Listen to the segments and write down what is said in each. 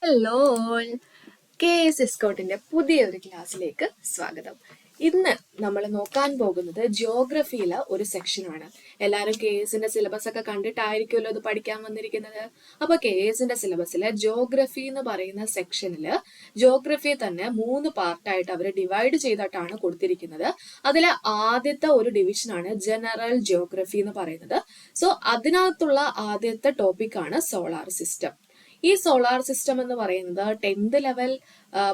Hello all, K S എസ്കോട്ടിന്റെ പുതിയൊരു ക്ലാസ്സിലേക്ക് സ്വാഗതം. ഇന്ന് നമ്മൾ നോക്കാൻ പോകുന്നത് ജിയോഗ്രഫിയിലെ ഒരു സെക്ഷനാണ്. എല്ലാവരും കെ എസിന്റെ സിലബസ് ഒക്കെ കണ്ടിട്ടായിരിക്കുമല്ലോ ഇത് പഠിക്കാൻ വന്നിരിക്കുന്നത്. അപ്പൊ കെ എസിന്റെ സിലബസിലെ ജിയോഗ്രഫി എന്ന് പറയുന്ന സെക്ഷനില് ജിയോഗ്രഫിയെ തന്നെ 3 പാർട്ടായിട്ട് അവർ ഡിവൈഡ് ചെയ്തിട്ടാണ് കൊടുത്തിരിക്കുന്നത്. അതിലെ ആദ്യത്തെ ഒരു ഡിവിഷനാണ് ജനറൽ ജിയോഗ്രഫി എന്ന് പറയുന്നത്. സോ അതിനകത്തുള്ള ആദ്യത്തെ ടോപ്പിക്കാണ് സോളാർ സിസ്റ്റം. ഈ സോളാർ സിസ്റ്റം എന്ന് പറയുന്നത് 10th ലെവൽ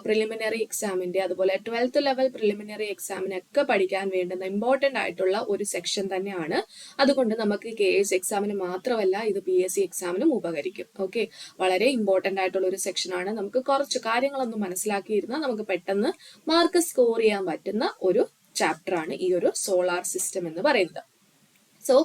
പ്രിലിമിനറി എക്സാമിന്റെ അതുപോലെ 12th ലെവൽ പ്രിലിമിനറി എക്സാമിനൊക്കെ പഠിക്കാൻ വേണ്ടുന്ന ഇമ്പോർട്ടന്റ് ആയിട്ടുള്ള ഒരു സെക്ഷൻ തന്നെയാണ്. അതുകൊണ്ട് നമുക്ക് കെ എസ് എക്സാമിന് മാത്രമല്ല ഇത് PSC എക്സാമിനും ഉപകരിക്കും. ഓക്കെ, വളരെ ഇമ്പോർട്ടന്റ് ആയിട്ടുള്ള ഒരു സെക്ഷനാണ്. നമുക്ക് കുറച്ച് കാര്യങ്ങളൊന്നും മനസ്സിലാക്കിയിരുന്നാൽ നമുക്ക് പെട്ടെന്ന് മാർക്ക് സ്കോർ ചെയ്യാൻ പറ്റുന്ന ഒരു ചാപ്റ്റർ ആണ് ഈ ഒരു സോളാർ സിസ്റ്റം എന്ന് പറയുന്നത്. സോ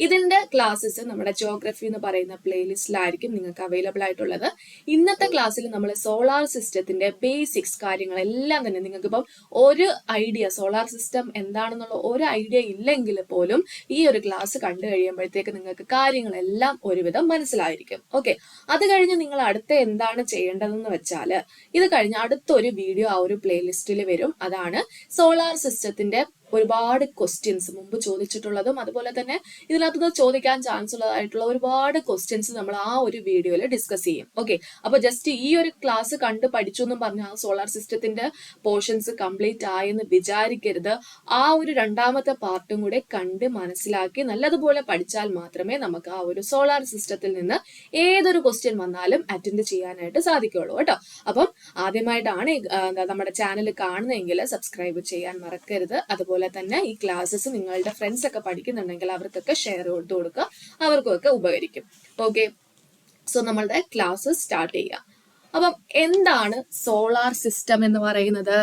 ഇതിന്റെ ക്ലാസ്സസ് നമ്മുടെ ജിയോഗ്രഫി എന്ന് പറയുന്ന പ്ലേലിസ്റ്റിലായിരിക്കും നിങ്ങൾക്ക് അവൈലബിൾ ആയിട്ടുള്ളത്. ഇന്നത്തെ ക്ലാസ്സിൽ നമ്മൾ സോളാർ സിസ്റ്റത്തിന്റെ ബേസിക്സ് കാര്യങ്ങളെല്ലാം തന്നെ നിങ്ങൾക്ക് ഇപ്പം ഒരു ഐഡിയ സോളാർ സിസ്റ്റം എന്താണെന്നുള്ള ഒരു ഐഡിയ ഇല്ലെങ്കിൽ പോലും ഈ ഒരു ക്ലാസ് കണ്ടു കഴിയുമ്പോഴത്തേക്ക് നിങ്ങൾക്ക് കാര്യങ്ങളെല്ലാം ഒരുവിധം മനസ്സിലായിരിക്കും. ഓക്കെ, അത് കഴിഞ്ഞ് നിങ്ങൾ അടുത്ത എന്താണ് ചെയ്യേണ്ടതെന്ന് വെച്ചാൽ ഇത് കഴിഞ്ഞ് അടുത്തൊരു വീഡിയോ ആ ഒരു പ്ലേലിസ്റ്റിൽ വരും. അതാണ് സോളാർ സിസ്റ്റത്തിന്റെ ഒരുപാട് ക്വസ്റ്റ്യൻസ് മുമ്പ് ചോദിച്ചിട്ടുള്ളതും അതുപോലെ തന്നെ ഇതിനകത്ത് ചോദിക്കാൻ ചാൻസ് ഉള്ളതായിട്ടുള്ള ഒരുപാട് ക്വസ്റ്റ്യൻസ് നമ്മൾ ആ ഒരു വീഡിയോയിൽ ഡിസ്കസ് ചെയ്യും. ഓക്കെ, അപ്പൊ ജസ്റ്റ് ഈ ഒരു ക്ലാസ് കണ്ട് പഠിച്ചു എന്നും പറഞ്ഞ ആ സോളാർ സിസ്റ്റത്തിന്റെ പോർഷൻസ് കംപ്ലീറ്റ് ആയെന്ന് വിചാരിക്കരുത്. ആ ഒരു രണ്ടാമത്തെ പാർട്ടും കൂടെ കണ്ട് മനസ്സിലാക്കി നല്ലതുപോലെ പഠിച്ചാൽ മാത്രമേ നമുക്ക് ആ ഒരു സോളാർ സിസ്റ്റത്തിൽ നിന്ന് ഏതൊരു ക്വസ്റ്റ്യൻ വന്നാലും അറ്റൻഡ് ചെയ്യാനായിട്ട് സാധിക്കുള്ളൂ കേട്ടോ. അപ്പം ആദ്യമായിട്ടാണ് നമ്മുടെ ചാനൽ കാണുന്നതെങ്കിൽ സബ്സ്ക്രൈബ് ചെയ്യാൻ മറക്കരുത്. അതുപോലെ തന്നെ ഈ ക്ലാസ്സസ് നിങ്ങളുടെ ഫ്രണ്ട്സ് ഒക്കെ പഠിക്കുന്നുണ്ടെങ്കിൽ അവർക്കൊക്കെ ഷെയർ ചെയ്ത് കൊടുക്കുക, അവർക്കൊക്കെ ഉപകരിക്കും. ഓക്കെ, സോ നമ്മളുടെ ക്ലാസ് സ്റ്റാർട്ട് ചെയ്യാം. അപ്പം എന്താണ് സോളാർ സിസ്റ്റം എന്ന് പറയുന്നത്?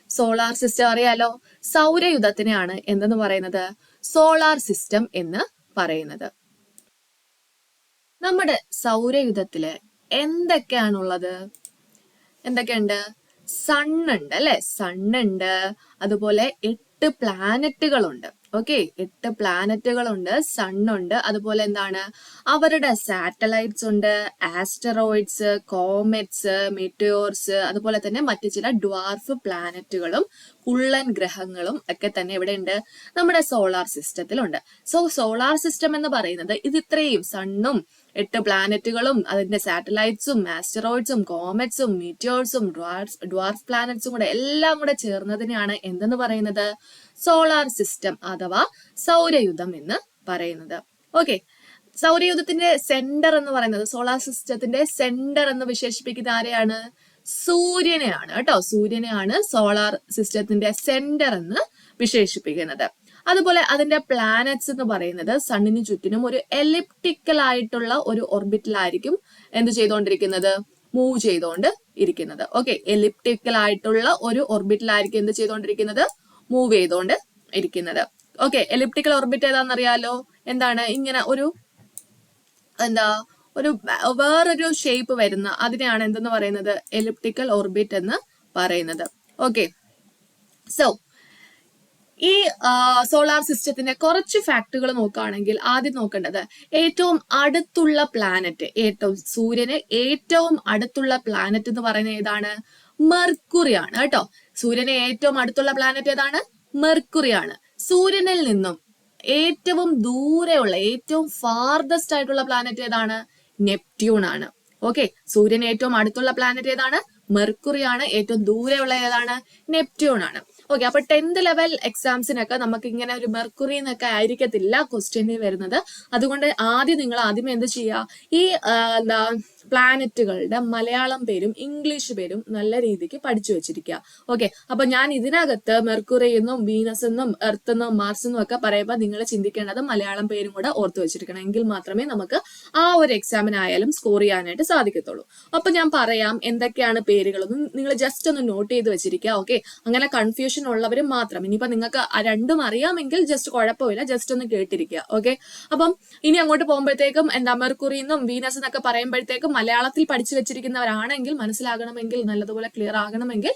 സോളാർ സിസ്റ്റം അറിയാലോ, സൗരയുധത്തിനെയാണ് എന്തെന്ന് പറയുന്നത്? സോളാർ സിസ്റ്റം എന്ന് പറയുന്നത്. നമ്മുടെ സൗരയുധത്തില് എന്തൊക്കെയാണുള്ളത്? എന്തൊക്കെയുണ്ട്? സണ്ണുണ്ട് അല്ലെ, സണ്ണുണ്ട്. അതുപോലെ 8 പ്ലാനറ്റുകളുണ്ട്. ഓക്കെ, 8 പ്ലാനറ്റുകളുണ്ട്, സണ്ണുണ്ട്. അതുപോലെ എന്താണ്, അവരുടെ സാറ്റലൈറ്റ്സ് ഉണ്ട്, ആസ്റ്ററോയിഡ്സ്, കോമെറ്റ്സ്, മെറ്റിയോർസ്, അതുപോലെ തന്നെ മറ്റു ചില ഡ്വാർഫ് പ്ലാനറ്റുകളും കുള്ളൻ ഗ്രഹങ്ങളും ഒക്കെ തന്നെ ഇവിടെ ഉണ്ട്, നമ്മുടെ സോളാർ സിസ്റ്റത്തിലുണ്ട്. സോ സോളാർ സിസ്റ്റം എന്ന് പറയുന്നത് ഇത് ഇത്രയും സണ്ണും 8 പ്ലാനറ്റുകളും അതിന്റെ സാറ്റലൈറ്റ്സും ആസ്റ്ററോയിഡ്സും കോമെറ്റ്സും മീറ്റിയോർസും ഡ്വാർഫ് പ്ലാനറ്റ്സും കൂടെ എല്ലാം കൂടെ ചേർന്നതിനെയാണ് എന്തെന്ന് പറയുന്നത്? സോളാർ സിസ്റ്റം അഥവാ സൗരയുധം എന്ന് പറയുന്നത്. ഓക്കെ, സൗരയുധത്തിന്റെ സെന്റർ എന്ന് പറയുന്നത്, സോളാർ സിസ്റ്റത്തിന്റെ സെന്റർ എന്ന് വിശേഷിപ്പിക്കുന്ന ആരെയാണ്? സൂര്യനെയാണ് കേട്ടോ. സൂര്യനെയാണ് സോളാർ സിസ്റ്റത്തിന്റെ സെന്റർ എന്ന് വിശേഷിപ്പിക്കുന്നത്. അതുപോലെ അതിന്റെ പ്ലാനറ്റ്സ് എന്ന് പറയുന്നത് സണ്ണിന് ചുറ്റിനും ഒരു എലിപ്റ്റിക്കൽ ആയിട്ടുള്ള ഒരു ഓർബിറ്റിലായിരിക്കും എന്ത് ചെയ്തുകൊണ്ടിരിക്കുന്നത്? മൂവ് ചെയ്തുകൊണ്ട് ഇരിക്കുന്നത്. ഓക്കെ, എലിപ്റ്റിക്കൽ ആയിട്ടുള്ള ഒരു ഓർബിറ്റിലായിരിക്കും എന്ത് ചെയ്തുകൊണ്ടിരിക്കുന്നത്? മൂവ് ചെയ്തുകൊണ്ട് ഇരിക്കുന്നത്. ഓക്കെ, എലിപ്റ്റിക്കൽ ഓർബിറ്റ് ഏതാണെന്നറിയാലോ? എന്താണ്? ഇങ്ങനെ ഒരു വേറൊരു ഷേപ്പ് വരുന്ന അതിനെയാണ് എന്തെന്ന് പറയുന്നത്? എലിപ്റ്റിക്കൽ ഓർബിറ്റ് എന്ന് പറയുന്നത്. ഓക്കെ, സോ ഈ സോളാർ സിസ്റ്റത്തിന്റെ കുറച്ച് ഫാക്ടുകൾ നോക്കുകയാണെങ്കിൽ ആദ്യം നോക്കേണ്ടത് ഏറ്റവും അടുത്തുള്ള പ്ലാനറ്റ്, സൂര്യന് ഏറ്റവും അടുത്തുള്ള പ്ലാനറ്റ് എന്ന് പറയുന്നത് ഏതാണ്? മെർക്കുറിയാണ് കേട്ടോ. സൂര്യന് ഏറ്റവും അടുത്തുള്ള പ്ലാനറ്റ് ഏതാണ്? മെർക്കുറിയാണ്. സൂര്യനിൽ നിന്നും ഏറ്റവും ദൂരെയുള്ള, ഏറ്റവും ഫാർദസ്റ്റ് ആയിട്ടുള്ള പ്ലാനറ്റ് ഏതാണ്? നെപ്റ്റ്യൂൺ ആണ്. ഓക്കെ, സൂര്യന് ഏറ്റവും അടുത്തുള്ള പ്ലാനറ്റ് ഏതാണ്? മെർക്കുറിയാണ്. ഏറ്റവും ദൂരെയുള്ള ഏതാണ്? നെപ്റ്റ്യൂൺ ആണ്. ഓക്കെ, അപ്പൊ 10th ലെവൽ എക്സാംസിനൊക്കെ നമുക്ക് ഇങ്ങനെ ഒരു മെർക്കുറി എന്നൊക്കെ ആയിരിക്കത്തില്ല ക്വസ്റ്റ്യനിൽ വരുന്നത്. അതുകൊണ്ട് നിങ്ങൾ ആദ്യമേ എന്ത് ചെയ്യുക? ഈ പ്ലാനറ്റുകളുടെ മലയാളം പേരും ഇംഗ്ലീഷ് പേരും നല്ല രീതിക്ക് പഠിച്ചു വെച്ചിരിക്കുക. ഓക്കെ, അപ്പൊ ഞാൻ ഇതിനകത്ത് മെർക്കുറി എന്നും വീനസ് എന്നും എർത്ത് എന്നും മാർസ് എന്നും ഒക്കെ പറയുമ്പോൾ നിങ്ങൾ ചിന്തിക്കേണ്ടത് മലയാളം പേരും കൂടെ ഓർത്ത് വെച്ചിരിക്കണം. എങ്കിൽ മാത്രമേ നമുക്ക് ആ ഒരു എക്സാമിനായാലും സ്കോർ ചെയ്യാനായിട്ട് സാധിക്കത്തുള്ളൂ. അപ്പൊ ഞാൻ പറയാം എന്തൊക്കെയാണ് പേരുകളൊന്നും നിങ്ങൾ ജസ്റ്റ് ഒന്ന് നോട്ട് ചെയ്ത് വെച്ചിരിക്കുക. ഓക്കെ, അങ്ങനെ കൺഫ്യൂഷൻ ഉള്ളവരും മാത്രം. ഇനിയിപ്പോ നിങ്ങൾക്ക് രണ്ടും അറിയാമെങ്കിൽ ജസ്റ്റ് കുഴപ്പമില്ല, ജസ്റ്റ് ഒന്ന് കേട്ടിരിക്കുക. ഓക്കെ, അപ്പം ഇനി അങ്ങോട്ട് പോകുമ്പോഴത്തേക്കും മെർക്കുറി എന്നും വീനസ് എന്നൊക്കെ പറയുമ്പോഴത്തേക്കും മലയാളത്തിൽ പഠിച്ചു വെച്ചിരിക്കുന്നവരാണെങ്കിൽ മനസ്സിലാകണമെങ്കിൽ, നല്ലതുപോലെ ക്ലിയർ ആകണമെങ്കിൽ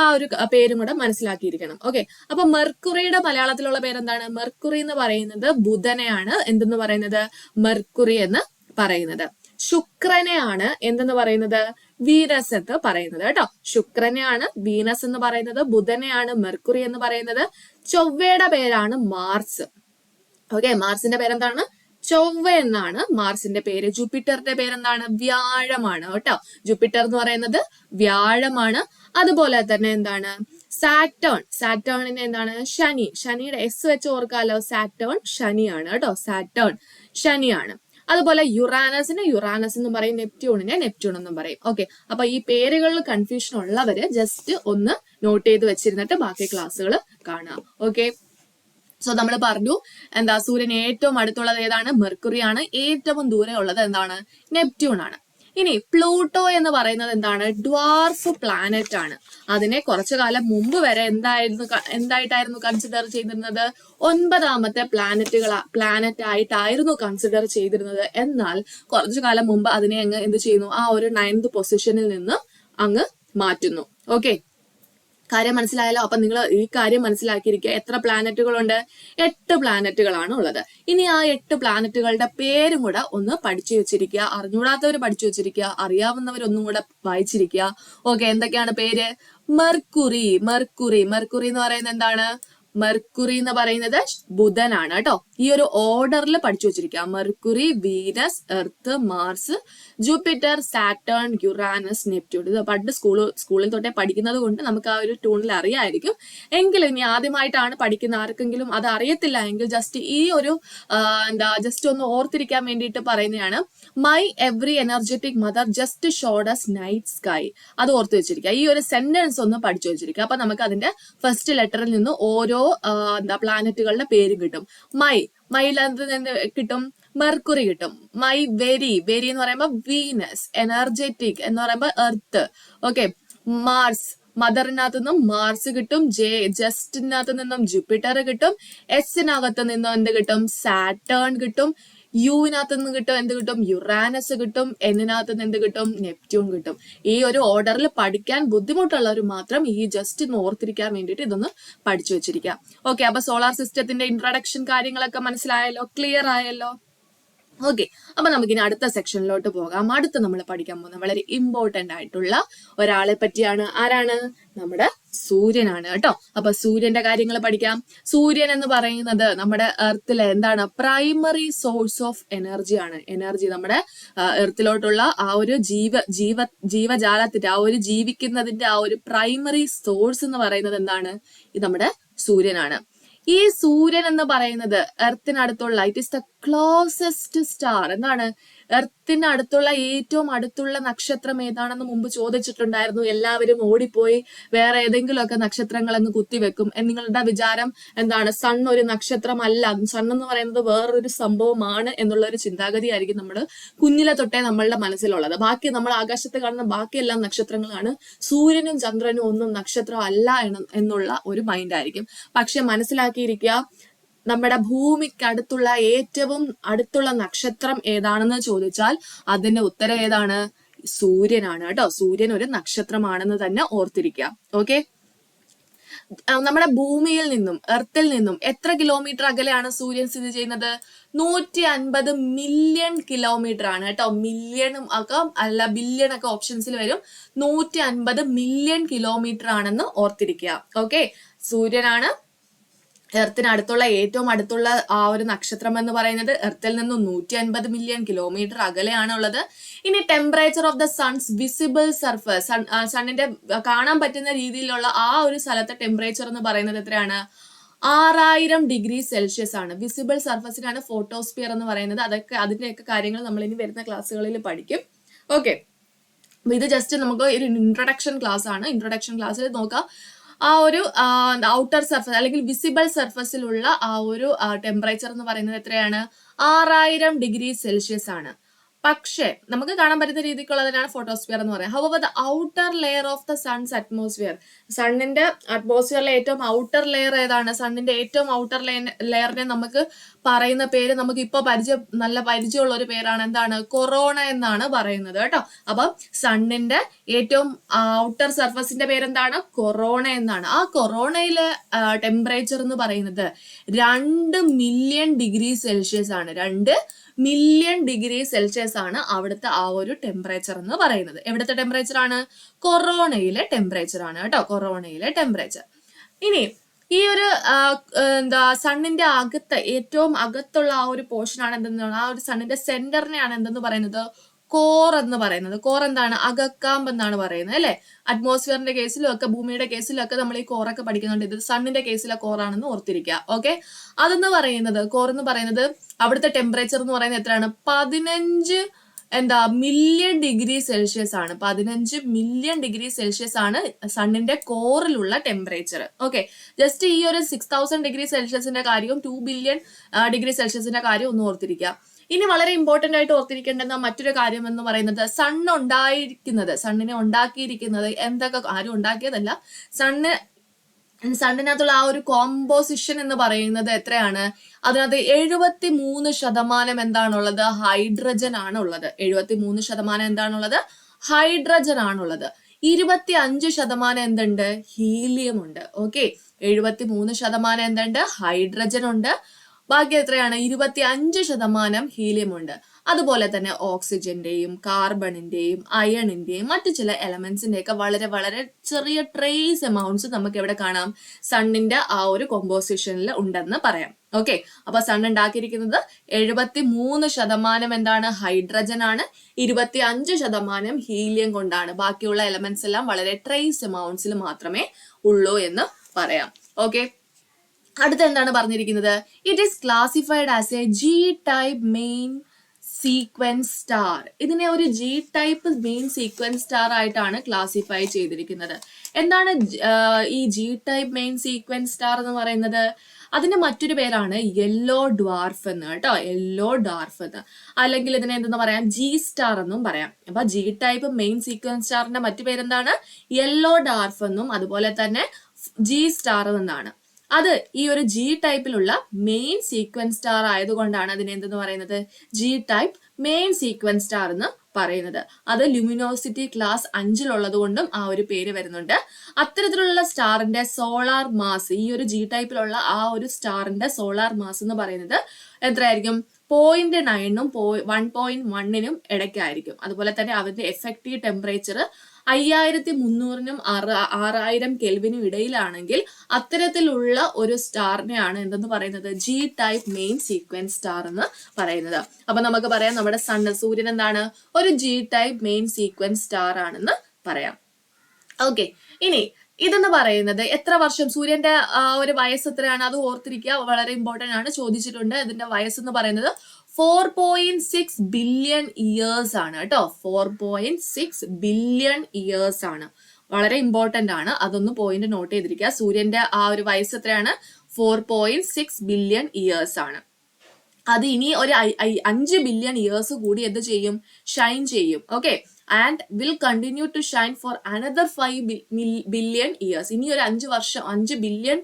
ആ ഒരു പേരും കൂടെ മനസ്സിലാക്കിയിരിക്കണം. ഓക്കെ, അപ്പൊ മെർക്കുറിയുടെ മലയാളത്തിലുള്ള പേരെന്താണ്? മെർക്കുറി എന്ന് പറയുന്നത് ബുധനെയാണ് എന്തെന്ന് പറയുന്നത്? മെർക്കുറി എന്ന് പറയുന്നത്. ശുക്രനെയാണ് എന്തെന്ന് പറയുന്നത്? വീനസ് എന്ന് പറയുന്നത് കേട്ടോ. ശുക്രനെയാണ് വീനസ് എന്ന് പറയുന്നത്. ബുധനെയാണ് മെർക്കുറി എന്ന് പറയുന്നത്. ചൊവ്വയുടെ പേരാണ് മാർസ്. ഓക്കെ, മാർസിന്റെ പേരെന്താണ്? ചൊവ്വ എന്നാണ് മാർസിന്റെ പേര്. ജൂപ്പിറ്ററിന്റെ പേരെന്താണ്? വ്യാഴമാണ് കേട്ടോ. ജൂപ്പിറ്റർ എന്ന് പറയുന്നത് വ്യാഴമാണ്. അതുപോലെ തന്നെ എന്താണ്? സാറ്റേണിന് എന്താണ്? ശനി. ശനിയുടെ എസ് വെച്ച് ഓർക്കാലോ. സാറ്റേൺ ശനിയാണ് കേട്ടോ. സാറ്റേൺ ശനിയാണ്. അതുപോലെ യുറാനസ് എന്നും പറയും. നെപ്റ്റ്യൂൺ എന്നും പറയും. ഓക്കെ, അപ്പൊ ഈ പേരുകളിൽ കൺഫ്യൂഷൻ ഉള്ളവര് ജസ്റ്റ് ഒന്ന് നോട്ട് ചെയ്ത് വെച്ചിരുന്നിട്ട് ബാക്കി ക്ലാസ്സുകൾ കാണാം. ഓക്കെ, സോ നമ്മൾ പറഞ്ഞു എന്താ, സൂര്യൻ ഏറ്റവും അടുത്തുള്ളത് ഏതാണ്? മെർക്കുറി ആണ്. ഏറ്റവും ദൂരെ ഉള്ളത് എന്താണ്? നെപ്റ്റ്യൂൺ ആണ്. ഇനി പ്ലൂട്ടോ എന്ന് പറയുന്നത് എന്താണ്? ഡ്വാർഫ് പ്ലാനറ്റ് ആണ്. അതിനെ കുറച്ചു കാലം മുമ്പ് വരെ എന്തായിട്ടായിരുന്നു കൺസിഡർ ചെയ്തിരുന്നത്? 9ാമത്തെ പ്ലാനറ്റ് ആയിട്ടായിരുന്നു കൺസിഡർ ചെയ്തിരുന്നത്. എന്നാൽ കുറച്ചു കാലം മുമ്പ് അതിനെ അങ്ങ് എന്ത് ചെയ്യുന്നു? ആ ഒരു 9th പൊസിഷനിൽ നിന്ന് അങ്ങ് മാറ്റുന്നു. ഓക്കെ, കാര്യം മനസ്സിലായല്ലോ. അപ്പൊ നിങ്ങൾ ഈ കാര്യം മനസ്സിലാക്കിയിരിക്കുക. എത്ര പ്ലാനറ്റുകളുണ്ട്? 8 പ്ലാനറ്റുകളാണ് ഉള്ളത്. ഇനി ആ 8 പ്ലാനറ്റുകളുടെ പേരും കൂടെ ഒന്ന് പഠിച്ചു വെച്ചിരിക്കുക. അറിഞ്ഞുകൂടാത്തവർ പഠിച്ചു വെച്ചിരിക്കുക, അറിയാവുന്നവരൊന്നും കൂടെ വായിച്ചിരിക്കുക. ഓക്കെ, എന്തൊക്കെയാണ് പേര്? മെർക്കുറി എന്ന് പറയുന്നത് എന്താണ്? മെർക്കുറി എന്ന് പറയുന്നത് ബുധനാണ് കേട്ടോ. ഈ ഒരു ഓർഡറിൽ പഠിച്ചു വെച്ചിരിക്കുക. Mercury, Venus, Earth, Mars, Jupiter, Saturn, Uranus, Neptune. ഇത് പണ്ട് സ്കൂളിൽ തൊട്ടേ പഠിക്കുന്നത് കൊണ്ട് നമുക്ക് ആ ഒരു ട്യൂണിൽ അറിയായിരിക്കും. എങ്കിലും ഇനി ആദ്യമായിട്ടാണ് പഠിക്കുന്ന ആർക്കെങ്കിലും അത് അറിയത്തില്ല എങ്കിൽ ജസ്റ്റ് ഈ ഒരു ജസ്റ്റ് ഒന്ന് ഓർത്തിരിക്കാൻ വേണ്ടിയിട്ട് പറയുന്നതാണ്. My every energetic mother just showed us night sky. അത് ഓർത്ത് വെച്ചിരിക്കുക. ഈ ഒരു സെന്റൻസ് ഒന്ന് പഠിച്ചു വെച്ചിരിക്കുക. അപ്പൊ നമുക്ക് അതിന്റെ ഫസ്റ്റ് ലെറ്ററിൽ നിന്ന് ഓരോ പ്ലാനറ്റുകളുടെ പേര് കിട്ടും. മൈയിൽ എന്ത് കിട്ടും? മെർക്കുറി കിട്ടും. മൈ വെരി എന്ന് പറയുമ്പോൾ വീനസ്. എനർജറ്റിക് എന്ന് പറയുമ്പോൾ എർത്ത്. ഓക്കെ, മാർസ്, മദറിനകത്ത് നിന്നും മാർസ് കിട്ടും. ജസ്റ്റിനകത്ത് നിന്നും ജൂപ്പിറ്റർ കിട്ടും. എസിനകത്ത് നിന്നും എന്ത് കിട്ടും? സാറ്റേൺ കിട്ടും. യുവിനകത്ത് നിന്ന് കിട്ടും എന്ത് കിട്ടും? യുറാനസ് കിട്ടും. എന്നിനകത്ത് നിന്ന് എന്ത് കിട്ടും? നെപ്റ്റ്യൂൺ കിട്ടും. ഈ ഒരു ഓർഡറിൽ പഠിക്കാൻ ബുദ്ധിമുട്ടുള്ളവർ മാത്രം ഈ ജസ്റ്റ് ഒന്ന് ഓർത്തിരിക്കാൻ വേണ്ടിയിട്ട് ഇതൊന്ന് പഠിച്ചു വെച്ചിരിക്കാം. ഓക്കെ, അപ്പൊ സോളാർ സിസ്റ്റത്തിന്റെ ഇൻട്രൊഡക്ഷൻ കാര്യങ്ങളൊക്കെ മനസ്സിലായല്ലോ, ക്ലിയർ ആയല്ലോ. ഓക്കെ, അപ്പൊ നമുക്കിനി അടുത്ത സെക്ഷനിലോട്ട് പോകാം. അടുത്ത് നമ്മൾ പഠിക്കാൻ പോകുന്ന വളരെ ഇമ്പോർട്ടന്റ് ആയിട്ടുള്ള ഒരാളെ പറ്റിയാണ്. ആരാണ്? നമ്മുടെ സൂര്യനാണ് കേട്ടോ. അപ്പൊ സൂര്യന്റെ കാര്യങ്ങൾ പഠിക്കാം. സൂര്യൻ എന്ന് പറയുന്നത് നമ്മുടെ എർത്തിലെ എന്താണ്? പ്രൈമറി സോഴ്സ് ഓഫ് എനർജി ആണ്. എനർജി നമ്മുടെ എർത്തിലോട്ടുള്ള ആ ഒരു ജീവജാലത്തിന്റെ ആ ഒരു ജീവിക്കുന്നതിന്റെ ആ ഒരു പ്രൈമറി സോഴ്സ് എന്ന് പറയുന്നത് എന്താണ്? ഇത് നമ്മുടെ സൂര്യനാണ്. ഈ സൂര്യൻ എന്ന് പറയുന്നത് എർത്തിനടുത്തുള്ള, it is the closest star. എന്താണ്? എർത്തിന് അടുത്തുള്ള ഏറ്റവും അടുത്തുള്ള നക്ഷത്രം ഏതാണെന്ന് മുമ്പ് ചോദിച്ചിട്ടുണ്ടായിരുന്നു. എല്ലാവരും ഓടിപ്പോയി വേറെ ഏതെങ്കിലുമൊക്കെ നക്ഷത്രങ്ങൾ എന്ന് കുത്തിവെക്കും. നിങ്ങളുടെ വിചാരം എന്താണ്? സൺ ഒരു നക്ഷത്രമല്ല, സൺ എന്ന് പറയുന്നത് വേറൊരു സംഭവമാണ് എന്നുള്ള ഒരു ചിന്താഗതിയായിരിക്കും നമ്മൾ കുഞ്ഞിലെ തൊട്ടേ നമ്മളുടെ മനസ്സിലുള്ളത്. ബാക്കി നമ്മൾ ആകാശത്ത് കാണുന്ന ബാക്കിയെല്ലാം നക്ഷത്രങ്ങളാണ്. സൂര്യനും ചന്ദ്രനും ഒന്നും നക്ഷത്രം അല്ല എന്നുള്ള ഒരു മൈൻഡ് ആയിരിക്കും. പക്ഷെ മനസ്സിലാക്കിയിരിക്കുക, നമ്മുടെ ഭൂമിക്ക് അടുത്തുള്ള ഏറ്റവും അടുത്തുള്ള നക്ഷത്രം ഏതാണെന്ന് ചോദിച്ചാൽ അതിന്റെ ഉത്തരം ഏതാണ്? സൂര്യനാണ് കേട്ടോ. സൂര്യൻ ഒരു നക്ഷത്രമാണെന്ന് തന്നെ ഓർത്തിരിക്കുക. ഓക്കെ, നമ്മുടെ ഭൂമിയിൽ നിന്നും എർത്തിൽ നിന്നും എത്ര കിലോമീറ്റർ അകലെയാണ് സൂര്യൻ സ്ഥിതി ചെയ്യുന്നത്? 150 മില്യൺ കിലോമീറ്റർ ആണ് കേട്ടോ. മില്യണും ഒക്കെ അല്ല, ബില്യൺ ഒക്കെ ഓപ്ഷൻസിൽ വരും. 150 മില്യൺ കിലോമീറ്റർ ആണെന്ന് ഓർത്തിരിക്കുക. ഓക്കെ, സൂര്യനാണ് എർത്തിനടുത്തുള്ള ഏറ്റവും അടുത്തുള്ള ആ ഒരു നക്ഷത്രം എന്ന് പറയുന്നത്. എർത്തിൽ നിന്നും 150 മില്യൺ കിലോമീറ്റർ അകലെയാണ് ഉള്ളത്. ഇനി temperature of the sun's visible surface, സണ്ണിന്റെ കാണാൻ പറ്റുന്ന രീതിയിലുള്ള ആ ഒരു സ്ഥലത്തെ ടെമ്പറേച്ചർ എന്ന് പറയുന്നത് എത്രയാണ്? 6000 ഡിഗ്രി സെൽഷ്യസ് ആണ്. വിസിബിൾ സർഫസിനാണ് ഫോട്ടോസ്ഫിയർ എന്ന് പറയുന്നത്. അതിന്റെയൊക്കെ കാര്യങ്ങൾ നമ്മൾ ഇനി വരുന്ന ക്ലാസ്സുകളിൽ പഠിക്കും. ഓക്കെ, ഇത് ജസ്റ്റ് നമുക്ക് ഒരു ഇൻട്രൊഡക്ഷൻ ക്ലാസ് ആണ്. ഇൻട്രൊഡക്ഷൻ ക്ലാസ്സിൽ നോക്കാം ആ ഒരു ഔട്ടർ സർഫസ് അല്ലെങ്കിൽ വിസിബിൾ സർഫസിലുള്ള ആ ഒരു ടെമ്പറേച്ചർ എന്ന് പറയുന്നത് എത്രയാണ്? 6000 ഡിഗ്രി സെൽഷ്യസ് ആണ്. പക്ഷേ നമുക്ക് കാണാൻ പറ്റുന്ന രീതിക്കുള്ളതിനാണ് ഫോട്ടോസ്ഫിയർ എന്ന് പറയുന്നത്. However the outer layer of the sun's atmosphere, സണ്ണിന്റെ അറ്റ്മോസ്ഫിയറിലെ ഏറ്റവും ഔട്ടർ ലെയർ ഏതാണ്? സണ്ണിന്റെ ഏറ്റവും ഔട്ടർ ലെയറിനെ നമുക്ക് പറയുന്ന പേര്, നമുക്ക് ഇപ്പൊ നല്ല പരിചയമുള്ള ഒരു പേരാണ്. എന്താണ്? കൊറോണ എന്നാണ് പറയുന്നത് കേട്ടോ. അപ്പൊ സണ്ണിന്റെ ഏറ്റവും ഔട്ടർ സർഫസിന്റെ പേരെന്താണ്? കൊറോണ എന്നാണ്. ആ കൊറോണയിലെ ടെമ്പറേച്ചർ എന്ന് പറയുന്നത് 2 മില്യൺ ഡിഗ്രി സെൽഷ്യസ് ആണ്. 2 മില്യൺ ഡിഗ്രി സെൽഷ്യസ് ആണ് അവിടുത്തെ ആ ഒരു ടെമ്പറേച്ചർ എന്ന് പറയുന്നത്. എവിടുത്തെ ടെമ്പറേച്ചർ ആണ്? കൊറോണയിലെ ടെമ്പറേച്ചർ ആണ് കേട്ടോ, കൊറോണയിലെ ടെമ്പറേച്ചർ. ഇനി ഈ ഒരു സണ്ണിന്റെ അകത്ത് ഏറ്റവും അകത്തുള്ള ആ ഒരു പോർഷൻ ആണ് എന്തെന്ന്, ആ ഒരു സണ്ണിന്റെ സെന്ററിനെയാണ് എന്തെന്ന് പറയുന്നത്? കോർ എന്ന് പറയുന്നത്. കോർ എന്താണ്? അകക്കാമ്പ് എന്നാണ് പറയുന്നത് അല്ലെ. അറ്റ്മോസ്ഫിയറിന്റെ കേസിലും ഒക്കെ ഭൂമിയുടെ കേസിലും ഒക്കെ നമ്മൾ ഈ കോറൊക്കെ പഠിക്കുന്നുണ്ട്. ഇത് സണ്ണിന്റെ കേസിലെ കോറാണെന്ന് ഓർത്തിരിക്കുക. ഓക്കെ, അതെന്ന് പറയുന്നത്, കോർ എന്ന് പറയുന്നത് അവിടുത്തെ ടെമ്പറേച്ചർ എന്ന് പറയുന്നത് എത്രയാണ്? 15 മില്യൺ ഡിഗ്രി സെൽഷ്യസ് ആണ്. 15 മില്യൺ ഡിഗ്രി സെൽഷ്യസ് ആണ് സണ്ണിന്റെ കോറിലുള്ള ടെമ്പറേച്ചർ. ഓക്കെ, ജസ്റ്റ് ഈ ഒരു 6000 ഡിഗ്രി സെൽഷ്യസിന്റെ കാര്യവും 2 ബില്യൺ ഡിഗ്രി സെൽഷ്യസിന്റെ കാര്യം ഒന്ന് ഓർത്തിരിക്കുക. ഇനി വളരെ ഇമ്പോർട്ടന്റ് ആയിട്ട് ഓർത്തിരിക്കേണ്ടുന്ന മറ്റൊരു കാര്യം എന്ന് പറയുന്നത്, സണ്ണിനെ ഉണ്ടാക്കിയിരിക്കുന്നത് എന്തൊക്കെ, ആരും ഉണ്ടാക്കിയതല്ല, സണ്ണിനകത്തുള്ള ആ ഒരു കോമ്പോസിഷൻ എന്ന് പറയുന്നത് എത്രയാണ്? അതിനകത്ത് 73% എന്താണുള്ളത്? ഹൈഡ്രജൻ ആണുള്ളത്. 73% എന്താണുള്ളത്? ഹൈഡ്രജൻ ആണുള്ളത്. 25% എന്തുണ്ട്? ഹീലിയം ഉണ്ട്. ഓക്കെ, 73% എന്തുണ്ട്? ഹൈഡ്രജൻ ഉണ്ട്. ബാക്കി എത്രയാണ്? 25% ഹീലിയം ഉണ്ട്. അതുപോലെ തന്നെ ഓക്സിജന്റെയും കാർബണിന്റെയും അയണിന്റെയും മറ്റു ചില എലമെന്റ്സിന്റെ ഒക്കെ വളരെ വളരെ ചെറിയ ട്രേസ് എമൗണ്ട്സ് നമുക്ക് എവിടെ കാണാം? സണ്ണിന്റെ ആ ഒരു കോമ്പോസിഷനിൽ ഉണ്ടെന്ന് പറയാം. ഓക്കെ, അപ്പൊ സൺ ഉണ്ടാക്കിയിരിക്കുന്നത് 73% എന്താണ്? ഹൈഡ്രജൻ ആണ്. 25% ഹീലിയം കൊണ്ടാണ്. ബാക്കിയുള്ള എലമെന്റ്സ് എല്ലാം വളരെ ട്രേസ് എമൗണ്ട്സിൽ മാത്രമേ ഉള്ളൂ എന്ന് പറയാം. ഓക്കെ, അടുത്ത എന്താണ് പറഞ്ഞിരിക്കുന്നത്? It is classified as A G type main sequence star. ഇതിനെ ഒരു G type main sequence star ആയിട്ടാണ് ക്ലാസിഫൈ ചെയ്തിരിക്കുന്നത്. എന്താണ് ഈ G type main sequence star എന്ന് പറയുന്നത്? അതിന്റെ മറ്റൊരു പേരാണ് യെല്ലോ ഡ്വാർഫ് എന്ന് കേട്ടോ, യെല്ലോ ഡ്വാർഫ് എന്ന്. അല്ലെങ്കിൽ ഇതിനെ എന്തെന്ന് പറയാം? ജി സ്റ്റാർ എന്നും പറയാം. അപ്പൊ ജി ടൈപ്പ് മെയിൻ സീക്വൻസ് സ്റ്റാറിന്റെ മറ്റു പേരെന്താണ്? യെല്ലോ ഡ്വാർഫ് എന്നും അതുപോലെ തന്നെ ജി സ്റ്റാർ എന്നാണ്. അത് ഈ ഒരു ജി ടൈപ്പിലുള്ള മെയിൻ സീക്വൻസ് സ്റ്റാർ ആയതുകൊണ്ടാണ് അതിനെ എന്തെന്ന് പറയുന്നത്? G type main sequence star എന്ന് പറയുന്നത്. അത് ലുമിനോസിറ്റി ക്ലാസ് 5 കൊണ്ടും ആ ഒരു പേര് വരുന്നുണ്ട്. അത്തരത്തിലുള്ള സ്റ്റാറിന്റെ സോളാർ മാസ്, ഈ ഒരു ജി ടൈപ്പിലുള്ള ആ ഒരു സ്റ്റാറിന്റെ സോളാർ മാസ് എന്ന് പറയുന്നത് എത്രയായിരിക്കും? 0.9 1.1 ഇടയ്ക്കായിരിക്കും. അതുപോലെ തന്നെ അതിന്റെ എഫക്റ്റീവ് ടെമ്പറേച്ചർ 5300 6000 കെൽവിനും ഇടയിലാണെങ്കിൽ അത്തരത്തിലുള്ള ഒരു സ്റ്റാറിനെയാണ് എന്തെന്ന് പറയുന്നത്? G type main sequence star എന്ന് പറയുന്നത്. അപ്പൊ നമുക്ക് പറയാം നമ്മുടെ സൂര്യൻ എന്താണ്? ഒരു G type main sequence star ആണെന്ന് പറയാം. ഓക്കെ, ഇനി ഇതെന്ന് പറയുന്നത് എത്ര വർഷം, സൂര്യന്റെ ഒരു വയസ്സ് എത്രയാണ് അത് ഓർത്തിരിക്കുക, വളരെ ഇമ്പോർട്ടന്റ് ആണ്, ചോദിച്ചിട്ടുണ്ട്. ഇതിന്റെ വയസ്സെന്ന് പറയുന്നത് 4.6 ബില്യൺ ഇയേഴ്സ് ആണ് കേട്ടോ. 4.6 ബില്യൺ ഇയേഴ്സ് ആണ്, വളരെ ഇമ്പോർട്ടന്റ് ആണ്, അതൊന്ന് പോയിന്റ് നോട്ട് ചെയ്തിരിക്കുക. സൂര്യന്റെ ആ ഒരു വയസ്സ് എത്രയാണ്? 4.6 ബില്യൺ ഇയേഴ്സ് ആണ്. അത് ഇനി ഒരു 5 ബില്യൺ ഇയേഴ്സ് കൂടി എന്ത് ചെയ്യും? ഷൈൻ ചെയ്യും. Okay, and will continue to shine for another 5 billion years. ഇനി ഒരു 5 ബില്യൺ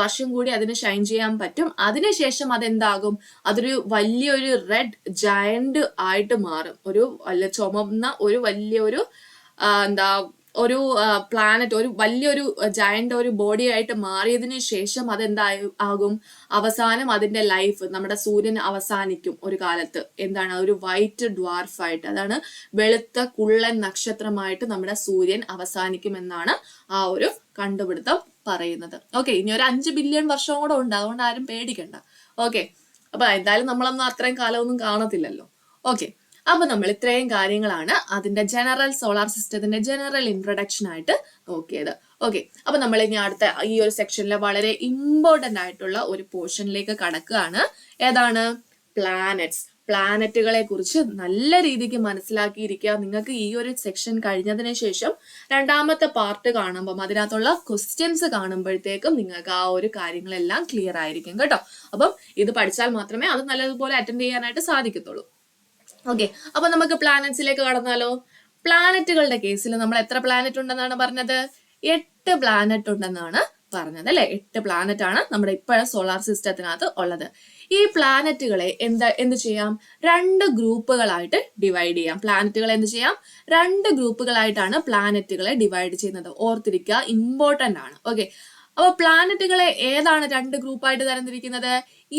വർഷം കൂടി അതിന് ഷൈൻ ചെയ്യാൻ പറ്റും. അതിനുശേഷം അതെന്താകും? അതൊരു വലിയൊരു റെഡ് ജയന്റ് ആയിട്ട് മാറും. ഒരു ചുമന്ന ഒരു വലിയൊരു ഒരു പ്ലാനറ്റ്, ഒരു വലിയൊരു ജയന്റ് ഒരു ബോഡി ആയിട്ട് മാറിയതിനു ശേഷം അതെന്താകും? അവസാനം അതിന്റെ ലൈഫ്, നമ്മുടെ സൂര്യൻ അവസാനിക്കും ഒരു കാലത്ത്. എന്താണ്? ഒരു വൈറ്റ് ഡ്വാർഫായിട്ട്, അതാണ് വെളുത്ത കുള്ളൻ നക്ഷത്രമായിട്ട് നമ്മുടെ സൂര്യൻ അവസാനിക്കുമെന്നാണ് ആ ഒരു കണ്ടുപിടുത്തം പറയുന്നത്. ഓക്കെ, ഇനി ഒരു 5 ബില്യൺ വർഷവും കൂടെ ഉണ്ട്, അതുകൊണ്ട് ആരും പേടിക്കണ്ട. ഓക്കെ, അപ്പൊ എന്തായാലും നമ്മളൊന്നും അത്രയും കാലമൊന്നും കാണത്തില്ലല്ലോ. ഓക്കെ, അപ്പൊ നമ്മൾ ഇത്രയും കാര്യങ്ങളാണ് അതിന്റെ ജനറൽ സോളാർ സിസ്റ്റത്തിന്റെ ജനറൽ ഇൻട്രൊഡക്ഷൻ ആയിട്ട് നോക്കിയത്. ഓക്കെ, അപ്പൊ നമ്മൾ ഇനി അടുത്ത ഈ ഒരു സെക്ഷനിലെ വളരെ ഇമ്പോർട്ടന്റ് ആയിട്ടുള്ള ഒരു പോർഷനിലേക്ക് കടക്കുകയാണ്. ഏതാണ്? പ്ലാനറ്റ്സ്. പ്ലാനറ്റുകളെ കുറിച്ച് നല്ല രീതിക്ക് മനസ്സിലാക്കിയിരിക്കുക. നിങ്ങൾക്ക് ഈ ഒരു സെക്ഷൻ കഴിഞ്ഞതിന് ശേഷം രണ്ടാമത്തെ പാർട്ട് കാണുമ്പം അതിനകത്തുള്ള ക്വസ്റ്റ്യൻസ് കാണുമ്പോഴത്തേക്കും നിങ്ങൾക്ക് ആ ഒരു കാര്യങ്ങളെല്ലാം ക്ലിയർ ആയിരിക്കും കേട്ടോ. അപ്പം ഇത് പഠിച്ചാൽ മാത്രമേ അത് നല്ലതുപോലെ അറ്റൻഡ് ചെയ്യാനായിട്ട് സാധിക്കത്തുള്ളൂ. ഓക്കെ, അപ്പൊ നമുക്ക് പ്ലാനറ്റ്സിലേക്ക് കടന്നാലോ? പ്ലാനറ്റുകളുടെ കേസിൽ നമ്മൾ എത്ര പ്ലാനറ്റ് ഉണ്ടെന്നാണ് പറഞ്ഞത്? 8 പ്ലാനറ്റ് ഉണ്ടെന്നാണ് പറഞ്ഞത് അല്ലെ. 8 പ്ലാനറ്റ് ആണ് നമ്മുടെ ഇപ്പോഴത്തെ സോളാർ സിസ്റ്റത്തിനകത്ത് ഉള്ളത്. ഈ പ്ലാനറ്റുകളെ എന്ത് ചെയ്യാം? 2 ഗ്രൂപ്പുകളായിട്ട് ഡിവൈഡ് ചെയ്യാം. പ്ലാനറ്റുകളെ എന്ത് ചെയ്യാം? 2 ഗ്രൂപ്പുകളായിട്ടാണ് പ്ലാനറ്റുകളെ ഡിവൈഡ് ചെയ്യുന്നത്. ഓർത്തിരിക്കുക, ഇമ്പോർട്ടന്റ് ആണ്. ഓക്കെ, അപ്പൊ പ്ലാനറ്റുകളെ ഏതാണ് 2 ഗ്രൂപ്പായിട്ട് തരംതിരിക്കുന്നത്?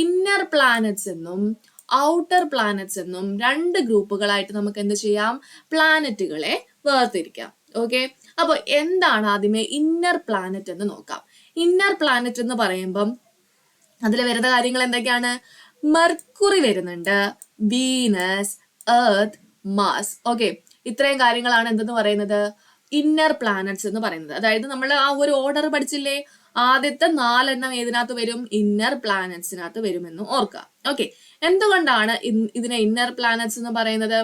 ഇന്നർ പ്ലാനറ്റ്സ് എന്നും ഔട്ടർ പ്ലാനറ്റ്സ് എന്നും രണ്ട് ഗ്രൂപ്പുകളായിട്ട് നമുക്ക് എന്ത് ചെയ്യാം, പ്ലാനറ്റുകളെ വേർതിരിക്കാം. ഓക്കെ, അപ്പൊ എന്താണ് ആദ്യമേ ഇന്നർ പ്ലാനറ്റ് എന്ന് നോക്കാം. ഇന്നർ പ്ലാനറ്റ് എന്ന് പറയുമ്പം അതിൽ വരുന്ന കാര്യങ്ങൾ എന്തൊക്കെയാണ്? മെർക്കുറി വരുന്നുണ്ട്, വീനസ്, എർത്ത്, മാസ്. ഓക്കെ, ഇത്രയും കാര്യങ്ങളാണ് എന്തെന്ന് പറയുന്നത്, ഇന്നർ പ്ലാനറ്റ്സ് എന്ന് പറയുന്നത്. അതായത് നമ്മൾ ആ ഒരു ഓർഡർ പഠിച്ചില്ലേ, ആദ്യത്തെ 4 ഏതിനകത്ത് വരും, ഇന്നർ പ്ലാനറ്റ്സിനകത്ത് വരുമെന്ന് ഓർക്കുക. ഓക്കെ, എന്തുകൊണ്ടാണ് ഇതിനെ ഇന്നർ പ്ലാനറ്റ്സ് എന്ന് പറയുന്നത്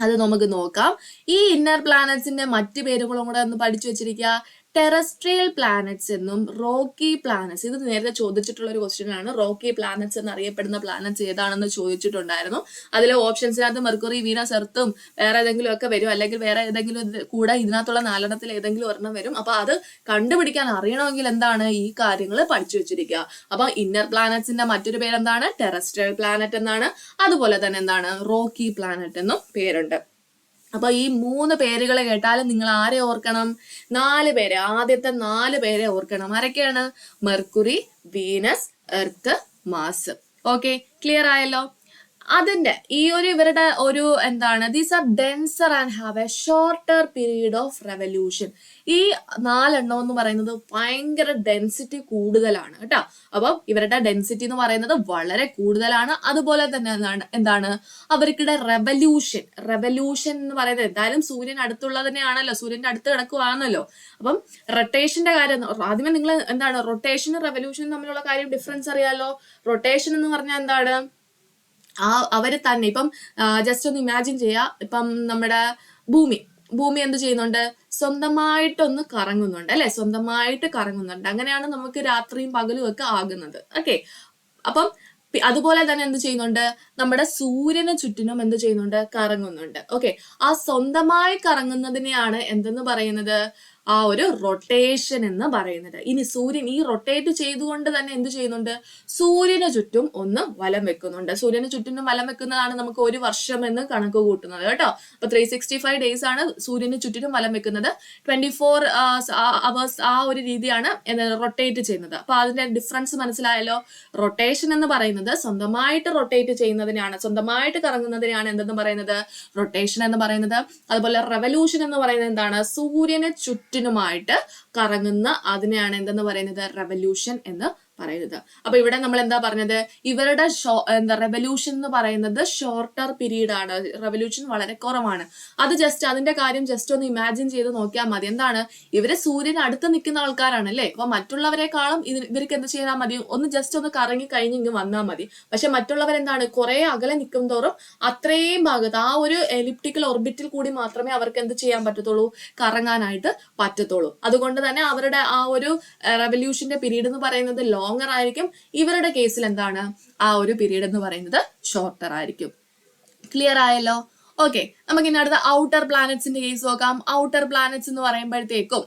അത് നമുക്ക് നോക്കാം. ഈ ഇന്നർ പ്ലാനറ്റ്സിന്റെ മറ്റു പേരുകളും കൂടെ ഒന്ന് പഠിച്ചു വെച്ചിരിക്കുക. ടെറസ്ട്രിയൽ പ്ലാനറ്റ്സ് എന്നും റോക്കി പ്ലാനറ്റ്സ്. ഇത് നേരത്തെ ചോദിച്ചിട്ടുള്ള ഒരു ക്വസ്റ്റ്യൻ ആണ്. റോക്കി പ്ലാനറ്റ്സ് എന്നറിയപ്പെടുന്ന പ്ലാനറ്റ്സ് ഏതാണെന്ന് ചോദിച്ചിട്ടുണ്ടായിരുന്നു. അതിലെ ഓപ്ഷൻസിനകത്ത് മെർക്കുറി, വീനസ്, എർത്തും വേറെ ഏതെങ്കിലും ഒക്കെ വരും, അല്ലെങ്കിൽ വേറെ ഏതെങ്കിലും കൂടെ ഇതിനകത്തുള്ള 4 ഏതെങ്കിലും ഒരെണ്ണം വരും. അപ്പൊ അത് കണ്ടുപിടിക്കാൻ അറിയണമെങ്കിൽ എന്താണ്, ഈ കാര്യങ്ങൾ പഠിച്ചു വെച്ചിരിക്കുക. അപ്പൊ ഇന്നർ പ്ലാനറ്റ്സിന്റെ മറ്റൊരു പേരെന്താണ്, ടെറസ്ട്രിയൽ പ്ലാനറ്റ് എന്നാണ്. അതുപോലെ തന്നെ എന്താണ്, റോക്കി പ്ലാനറ്റ് എന്നും പേരുണ്ട്. അപ്പൊ ഈ 3 പേരുകളെ കേട്ടാലും നിങ്ങൾ ആരെ ഓർക്കണം, 4 പേരെ, ആദ്യത്തെ 4 പേരെ ഓർക്കണം. ആരൊക്കെയാണ്? Mercury, Venus, Earth, Mars. Okay, clear ആയല്ലോ. അതിന്റെ ഈ ഒരു ഇവരുടെ ഒരു എന്താണ്, these are denser and have a shorter period of revolution. ഈ 4 എന്ന് പറയുന്നത് ഭയങ്കര ഡെൻസിറ്റി കൂടുതലാണ് കേട്ടോ. അപ്പം ഇവരുടെ ഡെൻസിറ്റി എന്ന് പറയുന്നത് വളരെ കൂടുതലാണ്. അതുപോലെ തന്നെ എന്താണ് അവർക്കിടെ റെവല്യൂഷൻ എന്ന് പറയുന്നത് എന്തായാലും സൂര്യൻ അടുത്തുള്ളതിനെയാണല്ലോ, സൂര്യന്റെ അടുത്ത് കിടക്കുവാണല്ലോ. അപ്പം റൊട്ടേഷന്റെ കാര്യം ആദ്യമേ നിങ്ങൾ എന്താണ്, റൊട്ടേഷനും റെവല്യൂഷനും തമ്മിലുള്ള കാര്യം ഡിഫറൻസ് അറിയാലോ. റൊട്ടേഷൻ എന്ന് പറഞ്ഞാൽ എന്താണ്, അവര് തന്നെ ഇപ്പം ജസ്റ്റ് ഒന്ന് ഇമാജിൻ ചെയ്യാം, ഇപ്പം നമ്മുടെ ഭൂമി എന്ത് ചെയ്യുന്നുണ്ട്, സ്വന്തമായിട്ടൊന്ന് കറങ്ങുന്നുണ്ട് അല്ലെ, സ്വന്തമായിട്ട് കറങ്ങുന്നുണ്ട്. അങ്ങനെയാണ് നമുക്ക് രാത്രിയും പകലും ഒക്കെ ആകുന്നത്. ഓക്കെ, അപ്പം അതുപോലെ തന്നെ എന്ത് ചെയ്യുന്നുണ്ട്, നമ്മുടെ സൂര്യന് ചുറ്റിനും എന്ത് ചെയ്യുന്നുണ്ട്, കറങ്ങുന്നുണ്ട്. ഓക്കെ, ആ സ്വന്തമായി കറങ്ങുന്നതിനെയാണ് എന്തെന്ന് പറയുന്നത്, ആ ഒരു റൊട്ടേഷൻ എന്ന് പറയുന്നത്. ഇനി സൂര്യൻ ഈ റൊട്ടേറ്റ് ചെയ്തുകൊണ്ട് തന്നെ എന്ത് ചെയ്യുന്നുണ്ട്, സൂര്യന് ചുറ്റും ഒന്ന് വലം വെക്കുന്നുണ്ട്. സൂര്യന് ചുറ്റും വലം വെക്കുന്നതാണ് നമുക്ക് ഒരു വർഷം എന്ന് കണക്ക് കൂട്ടുന്നത് കേട്ടോ. അപ്പൊ 365 days ആണ് സൂര്യന് ചുറ്റിനും വലം വെക്കുന്നത്. 24 hours ആ ഒരു രീതിയാണ് റൊട്ടേറ്റ് ചെയ്യുന്നത്. അപ്പൊ അതിന്റെ ഡിഫറൻസ് മനസ്സിലായല്ലോ. റൊട്ടേഷൻ എന്ന് പറയുന്നത് സ്വന്തമായിട്ട് റൊട്ടേറ്റ് ചെയ്യുന്നതിനാണ്, സ്വന്തമായിട്ട് കറങ്ങുന്നതിനാണ് എന്തെന്ന് പറയുന്നത്, റൊട്ടേഷൻ എന്ന് പറയുന്നത്. അതുപോലെ റെവല്യൂഷൻ എന്ന് പറയുന്നത് എന്താണ്, സൂര്യന് ചുറ്റിനുമായിട്ട് കറങ്ങുന്ന അതിനെയാണ് എന്തെന്ന് പറയുന്നത്, റെവല്യൂഷൻ എന്ന് പറയുന്നത്. അപ്പൊ ഇവിടെ നമ്മൾ എന്താ പറഞ്ഞത്, ഇവരുടെ റെവല്യൂഷൻ എന്ന് പറയുന്നത് ഷോർട്ടർ പീരീഡ് ആണ്, റെവല്യൂഷൻ വളരെ കുറവാണ്. അത് ജസ്റ്റ് അതിന്റെ കാര്യം ജസ്റ്റ് ഒന്ന് ഇമാജിൻ ചെയ്ത് നോക്കിയാൽ മതി. എന്താണ്, ഇവര് സൂര്യന് അടുത്ത് നിൽക്കുന്ന ആൾക്കാരാണ് അല്ലേ. അപ്പൊ മറ്റുള്ളവരെക്കാളും ഇവർക്ക് എന്ത് ചെയ്താൽ മതി, ഒന്ന് ജസ്റ്റ് ഒന്ന് കറങ്ങി കഴിഞ്ഞ് ഇങ്ങ് വന്നാൽ മതി. പക്ഷെ മറ്റുള്ളവരെന്താണ്, കുറെ അകലെ നിൽക്കും തോറും അത്രയും ഭാഗത്ത് ആ ഒരു എലിപ്റ്റിക്കൽ ഓർബിറ്റിൽ കൂടി മാത്രമേ അവർക്ക് എന്ത് ചെയ്യാൻ പറ്റത്തുള്ളൂ, കറങ്ങാനായിട്ട് പറ്റത്തുള്ളൂ. അതുകൊണ്ട് തന്നെ അവരുടെ ആ ഒരു റെവല്യൂഷന്റെ പീരീഡ് എന്ന് പറയുന്നത് ലോങ്ങർ ആയിരിക്കും. ഇവരുടെ കേസിൽ എന്താണ്, ആ ഒരു പീരീഡ് എന്ന് പറയുന്നത് ഷോർട്ടർ ആയിരിക്കും. ക്ലിയർ ആയല്ലോ. ഓക്കെ, നമുക്ക് ഇനി അടുത്ത ഔട്ടർ പ്ലാനറ്റ്സിന്റെ കേസ് നോക്കാം. ഔട്ടർ പ്ലാനറ്റ്സ് എന്ന് പറയുമ്പോഴത്തേക്കും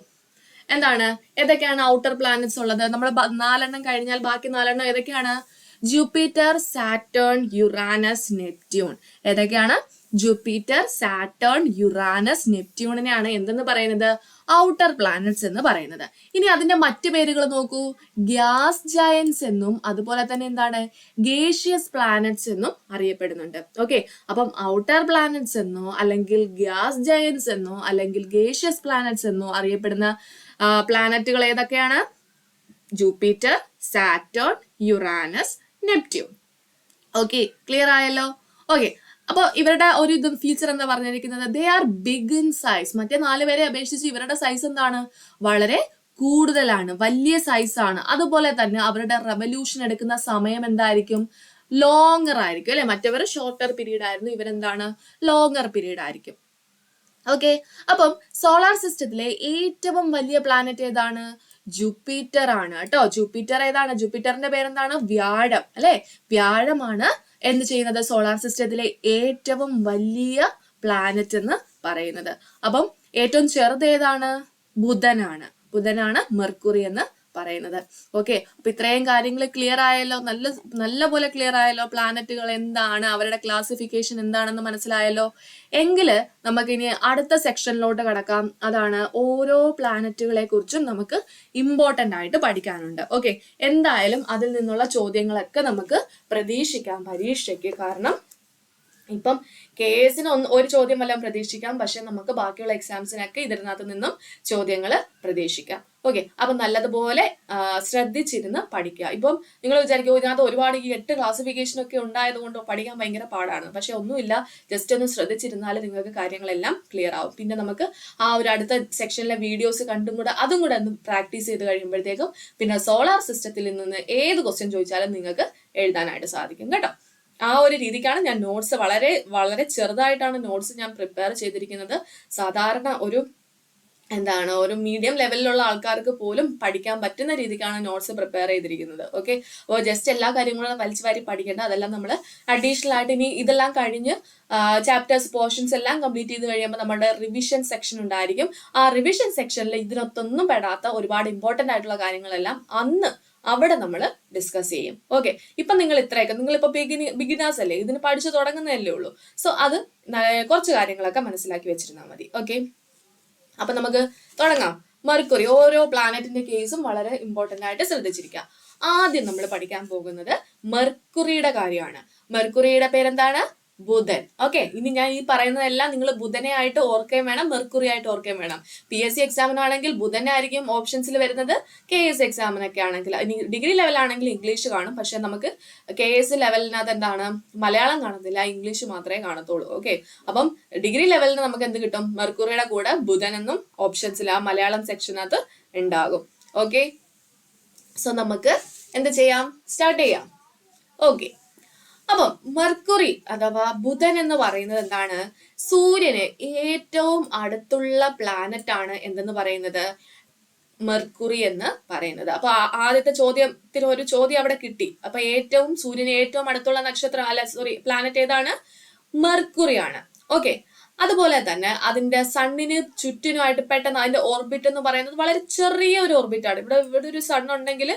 എന്താണ്, ഏതൊക്കെയാണ് ഔട്ടർ പ്ലാനറ്റ്സ് ഉള്ളത്? നമ്മൾ 4 കഴിഞ്ഞാൽ ബാക്കി 4 ഏതൊക്കെയാണ്? Jupiter, Saturn, Uranus, Neptune. ഏതൊക്കെയാണ്? ജൂപ്പിറ്റർ, സാറ്റേൺ, യുറാനസ്, നെപ്റ്റ്യൂണിനെയാണ് എന്തെന്ന് പറയുന്നത്, ഔട്ടർ പ്ലാനറ്റ്സ് എന്ന് പറയുന്നത്. ഇനി അതിന്റെ മറ്റു പേരുകൾ നോക്കൂ. ഗ്യാസ് ജയൻസ് എന്നും അതുപോലെ തന്നെ എന്താണ്, ഗേഷ്യസ് പ്ലാനറ്റ്സ് എന്നും അറിയപ്പെടുന്നുണ്ട്. ഓക്കെ, അപ്പം ഔട്ടർ പ്ലാനറ്റ്സ് എന്നോ അല്ലെങ്കിൽ ഗ്യാസ് ജയൻസ് എന്നോ അല്ലെങ്കിൽ ഗേഷ്യസ് പ്ലാനറ്റ്സ് എന്നോ അറിയപ്പെടുന്ന പ്ലാനറ്റുകൾ ഏതൊക്കെയാണ്? Jupiter, Saturn, Uranus, Neptune. Okay, clear ആയല്ലോ. ഓക്കെ, അപ്പൊ ഇവരുടെ ഒരു ഫീച്ചർ എന്താ പറഞ്ഞിരിക്കുന്നത്, they are big in size. മറ്റേ 4 പേരെ അപേക്ഷിച്ച് ഇവരുടെ സൈസ് എന്താണ്, വളരെ കൂടുതലാണ്, വലിയ സൈസ് ആണ്. അതുപോലെ തന്നെ അവരുടെ റെവല്യൂഷൻ എടുക്കുന്ന സമയം എന്തായിരിക്കും, ലോങ്ങർ ആയിരിക്കും അല്ലെ. മറ്റവർ ഷോർട്ടർ പീരീഡ് ആയിരുന്നു, ഇവരെന്താണ്, ലോങ്ങർ പീരീഡ് ആയിരിക്കും. ഓക്കെ, അപ്പം സോളാർ സിസ്റ്റത്തിലെ ഏറ്റവും വലിയ പ്ലാനറ്റ് ഏതാണ്? ജൂപ്പിറ്റർ ആണ് കേട്ടോ. ജൂപ്പിറ്റർ ഏതാണ്? ജൂപ്പിറ്ററിന്റെ പേരെന്താണ്? വ്യാഴം അല്ലെ. വ്യാഴമാണ് എന്ത് ചെയ്യുന്നത്, സോളാർ സിസ്റ്റത്തിലെ ഏറ്റവും വലിയ പ്ലാനറ്റ് എന്ന് പറയുന്നത്. അപ്പം ഏറ്റവും ചെറുത് ഏതാണ്? ബുധനാണ്. ബുധനാണ് മെർക്കുറി എന്ന് പറയുന്നത്. ഓക്കെ, അപ്പൊ ഇത്രയും കാര്യങ്ങൾ ക്ലിയർ ആയല്ലോ, നല്ല പോലെ ക്ലിയർ ആയല്ലോ. പ്ലാനറ്റുകൾ എന്താണ്, അവരുടെ ക്ലാസിഫിക്കേഷൻ എന്താണെന്ന് മനസ്സിലായല്ലോ. എങ്കില് നമുക്ക് ഇനി അടുത്ത സെക്ഷനിലോട്ട് കടക്കാം. അതാണ് ഓരോ പ്ലാനറ്റുകളെ കുറിച്ചും നമുക്ക് ഇമ്പോർട്ടന്റ് ആയിട്ട് പഠിക്കാനുണ്ട്. ഓക്കെ, എന്തായാലും അതിൽ നിന്നുള്ള ചോദ്യങ്ങളൊക്കെ നമുക്ക് പ്രതീക്ഷിക്കാം പരീക്ഷയ്ക്ക്. കാരണം ഇപ്പം കേസിന് ഒരു ചോദ്യം എല്ലാം പ്രതീക്ഷിക്കാം, പക്ഷെ നമുക്ക് ബാക്കിയുള്ള എക്സാംസിനൊക്കെ ഇതിനകത്ത് നിന്നും ചോദ്യങ്ങൾ പ്രതീക്ഷിക്കാം. ഓക്കെ, അപ്പൊ നല്ലതുപോലെ ശ്രദ്ധിച്ചിരുന്ന് പഠിക്കുക. ഇപ്പം നിങ്ങൾ വിചാരിക്കും ഇതിനകത്ത് ഒരുപാട് ഈ 8 ക്ലാസിഫിക്കേഷൻ ഒക്കെ ഉണ്ടായതുകൊണ്ട് പഠിക്കാൻ ഭയങ്കര പാടാണ്. പക്ഷെ ഒന്നുമില്ല, ജസ്റ്റ് ഒന്ന് ശ്രദ്ധിച്ചിരുന്നാൽ നിങ്ങൾക്ക് കാര്യങ്ങളെല്ലാം ക്ലിയർ ആവും. പിന്നെ നമുക്ക് ആ ഒരു അടുത്ത സെക്ഷനിലെ വീഡിയോസ് അതും കൂടെ ഒന്ന് പ്രാക്ടീസ് ചെയ്ത് കഴിയുമ്പോഴത്തേക്കും പിന്നെ സോളാർ സിസ്റ്റത്തിൽ നിന്ന് ഏത് ക്വസ്റ്റ്യൻ ചോദിച്ചാലും നിങ്ങൾക്ക് എഴുതാനായിട്ട് സാധിക്കും കേട്ടോ. ആ ഒരു രീതിക്കാണ് ഞാൻ നോട്ട്സ് വളരെ വളരെ ചെറുതായിട്ടാണ് നോട്ട്സ് ഞാൻ പ്രിപ്പയർ ചെയ്തിരിക്കുന്നത്. സാധാരണ ഒരു മീഡിയം ലെവലിലുള്ള ആൾക്കാർക്ക് പോലും പഠിക്കാൻ പറ്റുന്ന രീതിക്കാണ് നോട്ട്സ് പ്രിപ്പയർ ചെയ്തിരിക്കുന്നത്. ഓക്കെ, അപ്പോൾ ജസ്റ്റ് എല്ലാ കാര്യങ്ങളും വലിച്ചു വാരി പഠിക്കേണ്ട, അതെല്ലാം നമ്മൾ അഡീഷണൽ ആയിട്ട് ഇനി ഇതെല്ലാം കഴിഞ്ഞ് ചാപ്റ്റേഴ്സ് പോർഷൻസ് എല്ലാം കംപ്ലീറ്റ് ചെയ്ത് കഴിയുമ്പോൾ നമ്മുടെ റിവിഷൻ സെക്ഷൻ ഉണ്ടായിരിക്കും. ആ റിവിഷൻ സെക്ഷനിൽ ഇതിനൊത്തൊന്നും പെടാത്ത ഒരുപാട് ഇമ്പോർട്ടന്റ് ആയിട്ടുള്ള കാര്യങ്ങളെല്ലാം അന്ന് അവിടെ നമ്മൾ ഡിസ്കസ് ചെയ്യും. ഓക്കെ, ഇപ്പൊ നിങ്ങൾ ഇത്രയൊക്കെ, നിങ്ങളിപ്പോ ബിഗിനേഴ്സ് അല്ലേ, ഇതിന് പഠിച്ചു തുടങ്ങുന്നതല്ലേ ഉള്ളൂ. സോ അത് കുറച്ച് കാര്യങ്ങളൊക്കെ മനസ്സിലാക്കി വെച്ചിരുന്നാൽ മതി. ഓക്കെ, അപ്പൊ നമുക്ക് തുടങ്ങാം. മെർക്കുറി, ഓരോ പ്ലാനറ്റിന്റെ കേസും വളരെ ഇമ്പോർട്ടന്റ് ആയിട്ട് ശ്രദ്ധിച്ചിരിക്കുക. ആദ്യം നമ്മൾ പഠിക്കാൻ പോകുന്നത് മെർക്കുറിയുടെ കാര്യമാണ്. മെർക്കുറിയുടെ പേരെന്താണ്? ബുധൻ. ഓക്കെ, ഇനി ഞാൻ ഈ പറയുന്നതെല്ലാം നിങ്ങൾ ബുധനെ ആയിട്ട് ഓർക്കുകയും വേണം, മെർക്കുറി ആയിട്ട് ഓർക്കുകയും വേണം. PSC എക്സാമിനാണെങ്കിൽ ബുധനായിരിക്കും ഓപ്ഷൻസിൽ വരുന്നത്. KS എക്സാമിനൊക്കെ ആണെങ്കിൽ, ഇനി ഡിഗ്രി ലെവലാണെങ്കിൽ ഇംഗ്ലീഷ് കാണും, പക്ഷെ നമുക്ക് KS ലെവലിനകത്ത് എന്താണ്, മലയാളം കാണത്തില്ല, ഇംഗ്ലീഷ് മാത്രമേ കാണത്തുള്ളൂ. ഓക്കെ, അപ്പം ഡിഗ്രി ലെവലിന് നമുക്ക് എന്ത് കിട്ടും? മെർക്കുറിയുടെ കൂടെ ബുധൻ എന്നും ഓപ്ഷൻസിൽ ആ മലയാളം സെക്ഷനകത്ത് ഉണ്ടാകും. ഓക്കെ, സോ നമുക്ക് എന്ത് ചെയ്യാം? സ്റ്റാർട്ട് ചെയ്യാം. ഓക്കെ, അപ്പം മെർക്കുറി അഥവാ ബുധൻ എന്ന് പറയുന്നത് എന്താണ്? സൂര്യന് ഏറ്റവും അടുത്തുള്ള പ്ലാനറ്റ് ആണ് എന്തെന്ന് പറയുന്നത്? മെർക്കുറി എന്ന് പറയുന്നത്. അപ്പൊ ആദ്യത്തെ ചോദ്യത്തിന് ഒരു ചോദ്യം അവിടെ കിട്ടി. അപ്പൊ സൂര്യന് ഏറ്റവും അടുത്തുള്ള പ്ലാനറ്റ് ഏതാണ്? മെർക്കുറി ആണ്. ഓക്കെ, അതുപോലെ തന്നെ അതിന്റെ സണ്ണിന് ചുറ്റിനുമായിട്ട് പെട്ടെന്ന് അതിന്റെ ഓർബിറ്റ് എന്ന് പറയുന്നത് വളരെ ചെറിയ ഒരു ഓർബിറ്റ് ആണ്. ഇവിടെ ഒരു സൺ ഉണ്ടെങ്കിൽ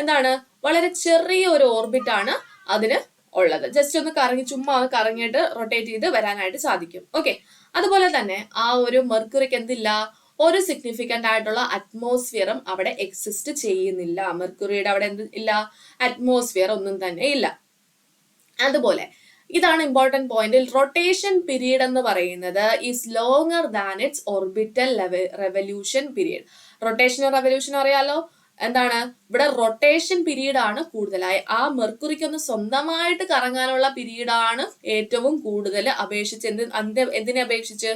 എന്താണ്, വളരെ ചെറിയ ഒരു ഓർബിറ്റ് ആണ് അതിന് ഉള്ളത്. ജസ്റ്റ് ഒന്ന് ചുമ്മാ കറങ്ങിയിട്ട് റൊട്ടേറ്റ് ചെയ്ത് വരാനായിട്ട് സാധിക്കും. ഓക്കെ, അതുപോലെ തന്നെ ആ ഒരു മെർക്കുറിക്ക് എന്തില്ല? ഒരു സിഗ്നിഫിക്കന്റ് ആയിട്ടുള്ള അറ്റ്മോസ്ഫിയറും അവിടെ എക്സിസ്റ്റ് ചെയ്യുന്നില്ല. മെർക്കുറിയുടെ അവിടെ ഇല്ല, അറ്റ്മോസ്ഫിയർ ഒന്നും തന്നെ ഇല്ല. അതുപോലെ ഇതാണ് ഇമ്പോർട്ടന്റ് പോയിന്റ്. റൊട്ടേഷൻ പീരീഡ് എന്ന് പറയുന്നത് is longer than its orbital revolution period. റൊട്ടേഷനും റെവല്യൂഷനും അറിയാലോ. എന്താണ് ഇവിടെ? റൊട്ടേഷൻ പീരീഡ് ആണ് കൂടുതലായി. ആ മെർക്കുറിക്ക് ഒന്ന് സ്വന്തമായിട്ട് കറങ്ങാനുള്ള പീരീഡാണ് ഏറ്റവും കൂടുതൽ അപേക്ഷിച്ച് എന്തിനെ അപേക്ഷിച്ച്?